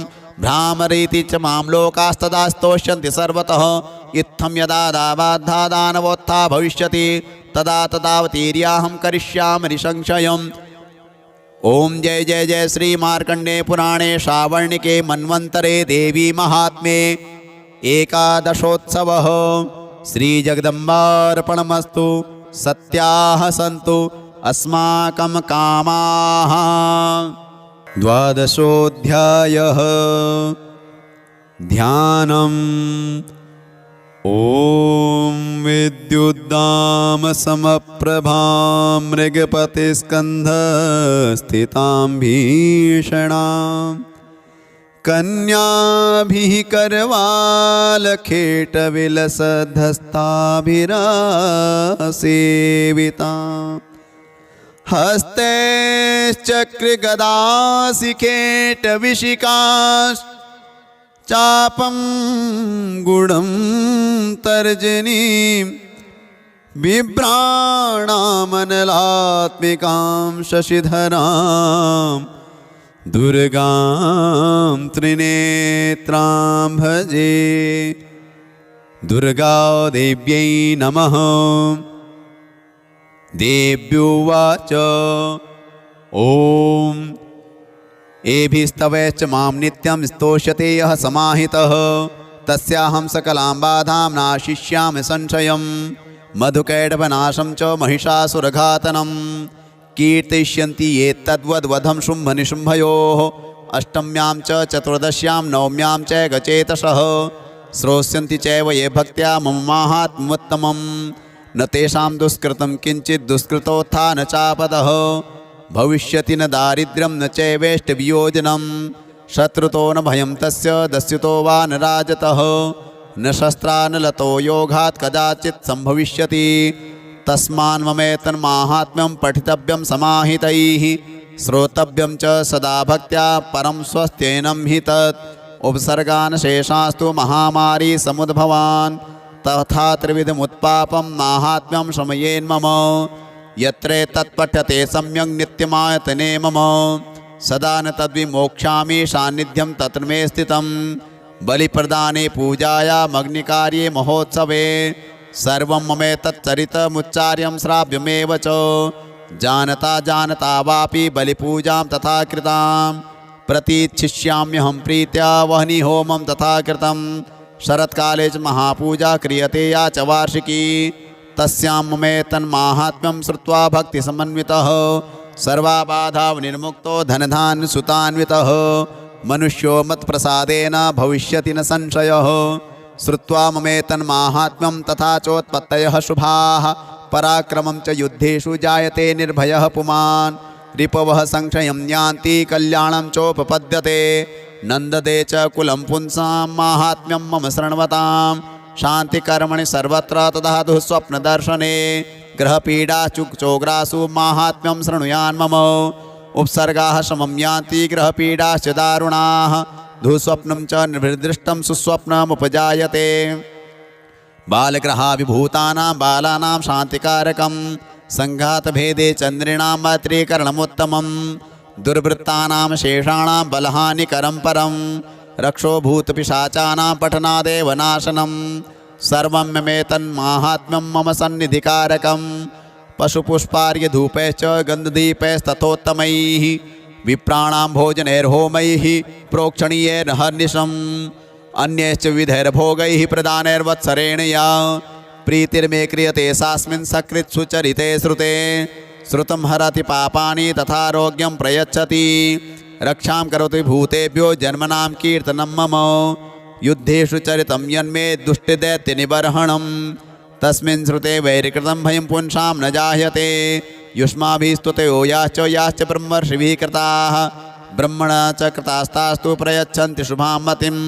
भ्रामरीति च मां लोकास्तदा स्तोष्यन्ति सर्वतः इत्थं यदा दाबाद्धा दानवोत्था भविष्यति तदा तदावतीर्याहं करिष्यामि निसंशयम् ओम जय जय जय श्री मार्कंडे पुराणे श्रावणिके मन्वन्तरे देवी महात्म्ये एकादशोत्सवः श्री जगदम्बार्पणमस्तु सत्याः सन्तु अस्माकं कामाः। द्वादशोऽध्यायः ध्यानम् ॐ विद्युद्दामसमप्रभां मृगपतिस्कन्धस्थितां भीषणां कन्याभिः करवालखेटविलसद्धस्ताभिरासेवितां हस्तैश्चक्रगदासिखेटविशिकाश्च चापं गुणं तर्जनीं बिभ्राणामनलात्मिकां शशिधरां दुर्गां त्रिनेत्रां भजे। दुर्गादेव्यै नमः। देव्युवाच ॐ एभिस्तवैश्च मां नित्यं स्तोष्यते यः समाहितः तस्याहं सकलां बाधां नाशिष्यामि संशयं मधुकैटभनाशं च महिषासुरघातनं कीर्तयिष्यन्ति ये तद्वद्वधं शुम्भनिशुम्भयोः अष्टम्यां च चतुर्दश्यां नवम्यां च गचेतसः श्रोष्यन्ति चैव ये भक्त्या मम माहात्म्योत्तमं न तेषां दुष्कृतं किञ्चित् दुष्कृतोत्थान चापदः भविष्यति न दारिद्र्यं न चैवेष्टवियोजनं शत्रुतो न भयं तस्य दस्युतो वा न राजतः न शस्त्रा न लतो योगात् कदाचित् सम्भविष्यति तस्मान्ममेतन्माहात्म्यं पठितव्यं समाहितैः श्रोतव्यं च सदा भक्त्या परं स्वस्त्येनं हि तत् उपसर्गान् शेषास्तु महामारी समुद्भवान् तथा त्रिविधमुत्पापं माहात्म्यं शमयेन्मम यत्रे तत्पठ्यते सम्यक् नित्यमायतने मम सदा न तद्विमोक्षामि सान्निध्यं तत्र मे स्थितं बलिप्रदाने पूजायामग्निकार्ये महोत्सवे सर्वं ममेतच्चरितमुच्चार्यं श्राव्यमेव च जानता जानता वापि बलिपूजां तथा कृतां प्रतीच्छिष्याम्यहं प्रीत्या वह्नि होमं तथा कृतं शरत्काले च महापूजा क्रियते या च वार्षिकी तस्यां ममेतन्माहात्म्यं श्रुत्वा भक्तिसमन्वितः सर्वाबाधा विनिर्मुक्तो धनधान्यसुतान्वितः मनुष्यो मत्प्रसादेन भविष्यति न संशयः श्रुत्वा ममेतन्माहात्म्यं तथा चोत्पत्तयः शुभाः पराक्रमं च युद्धेषु जायते निर्भयः पुमान् रिपवः संशयं यान्ति कल्याणं चोपपद्यते नन्ददे च कुलं पुंसां माहात्म्यं मम शृण्वतां शान्तिकर्मणि सर्वत्र तथा दुःस्वप्नदर्शने ग्रहपीडाश्चोग्रासु माहात्म्यं शृणुयान् मम उपसर्गाः शमं यान्ति ग्रहपीडाश्च दारुणाः दुःस्वप्नं च निर्दृष्टं सुस्वप्नमुपजायते बालग्रहाविभूतानां बालानां शान्तिकारकं सङ्घातभेदे चन्द्रिणां मैत्रीकरणमुत्तमं दुर्वृत्तानां शेषाणां बलहानिकरं परं रक्षोभूतपिशाचानां पठनादेव नाशनं सर्वं ममेतन्माहात्म्यं मम सन्निधिकारकं पशुपुष्पार्घ्यधूपैश्च गन्धदीपैस्तथोत्तमैः विप्राणां भोजनैर्होमैः प्रोक्षणीयैर्हर्निशम् अन्यैश्च विविधैर्भोगैः प्रदानैर्वत्सरेण या प्रीतिर्मे क्रियते सास्मिन् सकृत्सु चरिते श्रुते श्रुतं हरति पापानि तथारोग्यं प्रयच्छति रक्षां करोति भूतेभ्यो जन्मनां कीर्तनं मम युद्धेषु चरितं यन्मे दुष्टदैत्यनिबर्हणं तस्मिन् श्रुते वैरिकृतं भयं पुंसां न जायते युष्माभिस्तुतयो याश्च ब्रह्मर्षिभिः कृताः ब्रह्मणा च कृतास्तास्तु प्रयच्छन्ति शुभां मतिम्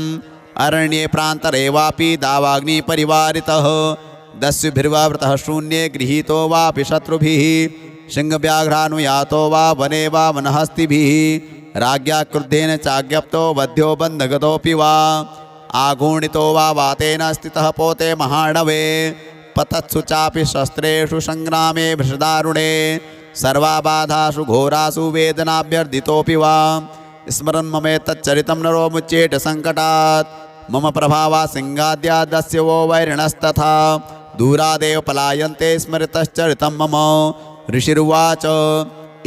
अरण्ये प्रान्तरे वापि दावाग्निपरिवारितः दस्युभिर्वावृतः शून्ये गृहीतो वापि शत्रुभिः सिंहव्याघ्रानुयातो वा वने वा वनहस्तिभिः राज्ञा क्रुद्धेन चाज्ञप्तो वध्यो बन्धगतोऽपि वा आघूर्णितो वा वातेन स्थितः पोते महार्णवे पतत्सु चापि शस्त्रेषु संग्रामे भृशदारुणे सर्वाबाधासु घोरासु वेदनाभ्यर्दितोऽपि वा स्मरन् ममेतच्चरितं नरो मुच्येत सङ्कटात् मम प्रभावा सिंहाद्यादस्य वो वैरिणस्तथा दूरादेव पलायन्ते स्मृतश्चरितं मम ऋषिरुवाच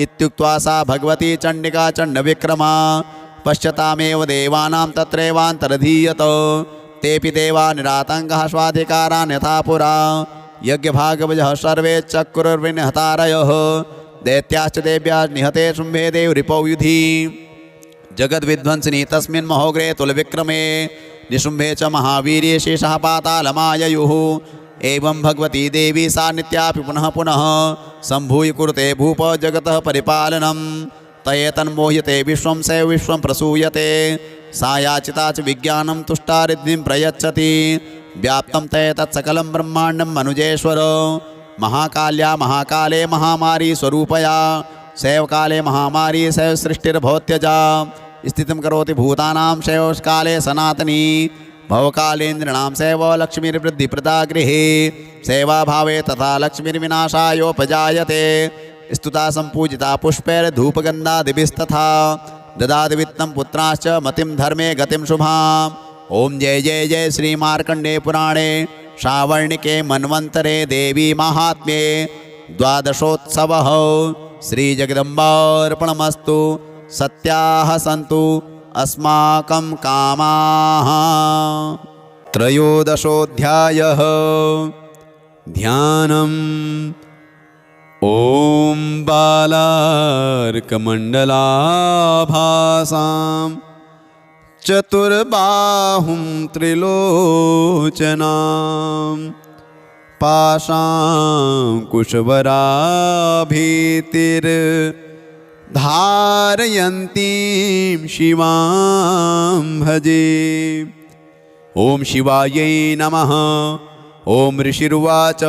इत्युक्त्वा सा भगवती चण्डिका चण्डविक्रमा पश्यतामेव देवानां तत्रैवान्तरधीयत तेऽपि देवा निरातङ्कः स्वाधिकारान् यथा पुरा यज्ञभागवजः सर्वे चक्रुर्विनिहतारयः दैत्याश्च देव्याश्च निहते शुम्भे देवरिपौ युधि जगद्विध्वंसिनी तस्मिन् महोग्रे तुलविक्रमे निशुम्भे च महावीर्ये शेषः पातालमाययुः एवं भगवती देवी सा नित्यापि पुनः पुनः सम्भूय कुरुते भूप जगतः परिपालनं तयेतन्मोह्यते विश्वं सैव विश्वं प्रसूयते सा याचिता च विज्ञानं तुष्टा रिद्धिं प्रयच्छति व्याप्तं तत्सकलं ब्रह्माण्डं मनुजेश्वर महाकाल्या महाकाले महामारी स्वरूपया सैव काले महामारी सैव सृष्टिर्भवत्यजा स्थितिं करोति भूतानां सैव काले सनातनी भवकालेन्द्रिणां सैव लक्ष्मीर्वृद्धिप्रदा गृहे सेवाभावे तथा लक्ष्मीर्विनाशायोपजायते स्तुता सम्पूजिता पुष्पैर्धूपगन्धादिभिस्तथा ददाति वित्तं पुत्राश्च मतिं धर्मे गतिं शुभाम् ॐ जय जय जय श्रीमार्कण्डे पुराणे श्रावणिके मन्वन्तरे देवी माहात्म्ये द्वादशोत्सवः श्रीजगदम्बार्पणमस्तु सत्याः सन्तु अस्माकं कामाः। त्रयोदशोऽध्यायः ध्यानम्। ॐ बालार्कमण्डलाभासां चतुर्बाहुं त्रिलोचनां पाशाङ्कुशवराभीतिर्धारयन्तीं शिवां भजे। ॐ शिवायै नमः। ॐ ऋषिरुवाच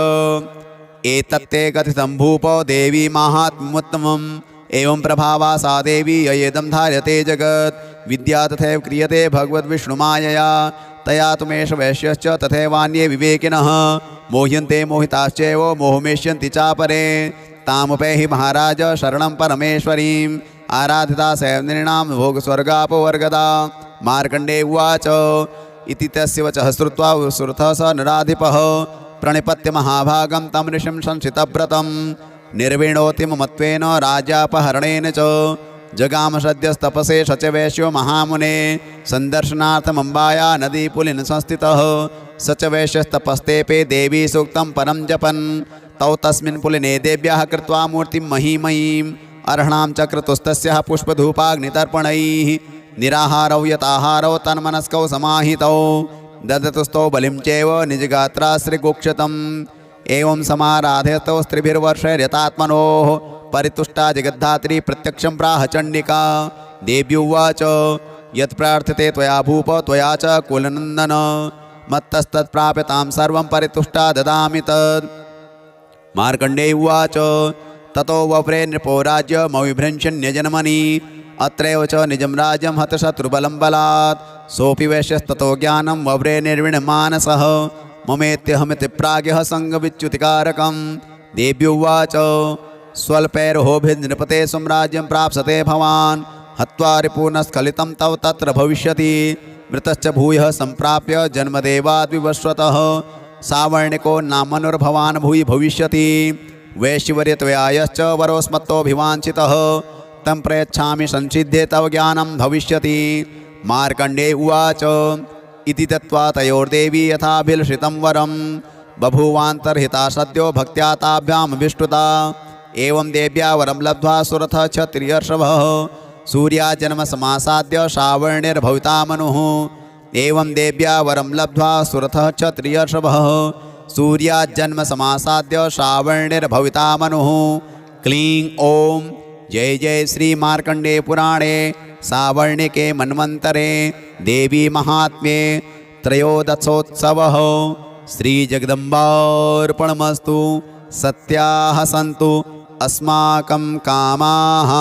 एतत्ते कथितं भूपो देवी माहात्म्योत्तमम् एवं प्रभावा सा देवी ययेदं धार्यते जगत् विद्या तथैव क्रियते भगवद्विष्णुमायया तया तुमेष वैश्यश्च तथैवान्ये विवेकिनः मोह्यन्ते मोहिताश्चैव मोहमेष्यन्ति चापरे तामुपैहि महाराज शरणं परमेश्वरीं आराधिता सैवनिर्णां भोगस्वर्गापवर्गदा। मार्कण्डे उवाच इति तस्य वचः श्रुत्वा श्रुतः स नराधिपः प्रणिपत्य महाभागं तं ऋषिं संसितव्रतं निर्विणोति ममत्वेन राज्यापहरणेन च जगाम सद्यस्तपसे शचवैश्यो महामुने सन्दर्शनार्थमम्बाया नदीपुलिन संस्थितः स च वैश्यस्तपस्तेपे देवी सूक्तं परं जपन् तौ तस्मिन् पुलिने देव्याः कृत्वा मूर्तिं महीमयीम् अर्हणां चक्रतुस्तस्याः पुष्पधूपाग्नितर्पणैः निराहारौ यताहारौ तन्मनस्कौ समाहितौ ददतुस्तौ बलिं चैव निजगात्राश्रिगोक्षतम् एवं समाराधयतौ स्त्रिभिर्वर्षैर्यतात्मनोः परितुष्टा जगद्धात्री प्रत्यक्षं प्राह चण्डिका। देव्युवाच यत् प्रार्थ्यते त्वया भूप त्वया च कुलनन्दन मत्तस्तत्प्राप्यतां सर्वं परितुष्टा ददामि तत्। मार्कण्डेय उवाच ततो वव्रे नृपो राज्यमविभ्रंशन्यजन्मनि अत्रैव च निजं राज्यं हतशत्रुबलं बलात् सोऽपि वैश्यस्ततो ज्ञानं वव्रे निर्विण्णमानसः ममेत्यहमिति प्राज्ञः सङ्गविच्युतिकारकं। देव्युवाच स्वल्पैर्होभिर्नृपते स्वराज्यं प्राप्स्यते भवान् हत्वा रिपूर्णस्खलितं तव तत्र भविष्यति मृतश्च भूयः सम्प्राप्य जन्मदेवाद्विवस्वतः सावर्णिको नामनुर्भवान् भूयि भविष्यति वैश्यवर्यत्वयायश्च वरोस्मत्तोऽभिवाञ्छितः तं प्रयच्छामि संसिद्धे तव ज्ञानं भविष्यति। मार्कण्डे उवाच इति दत्त्वा तयोर्देवी यथाभिलषितं वरं बभूवान्तर्हिता सद्यो भक्त्या ताभ्यामभिष्टुता। एवं देव्या वरं लब्ध्वा सुरथः क्षत्रियर्षभः सूर्याजन्मसमासाद्य श्रावणेर्भविता मनुः। एवं देव्या वरं लब्ध्वा सुरथः क्षत्रियर्षभः सूर्याजन्मसमासाद्य श्रावणेर्भविता मनुः। क्लीं ॐ जय जय श्री मार्कण्डे पुराणे सावर्णिके मन्वन्तरे देवी महात्म्ये त्रयोदशोत्सवः श्रीजगदम्बार्पणमस्तु। सत्याः सन्तु अस्माकं कामाः।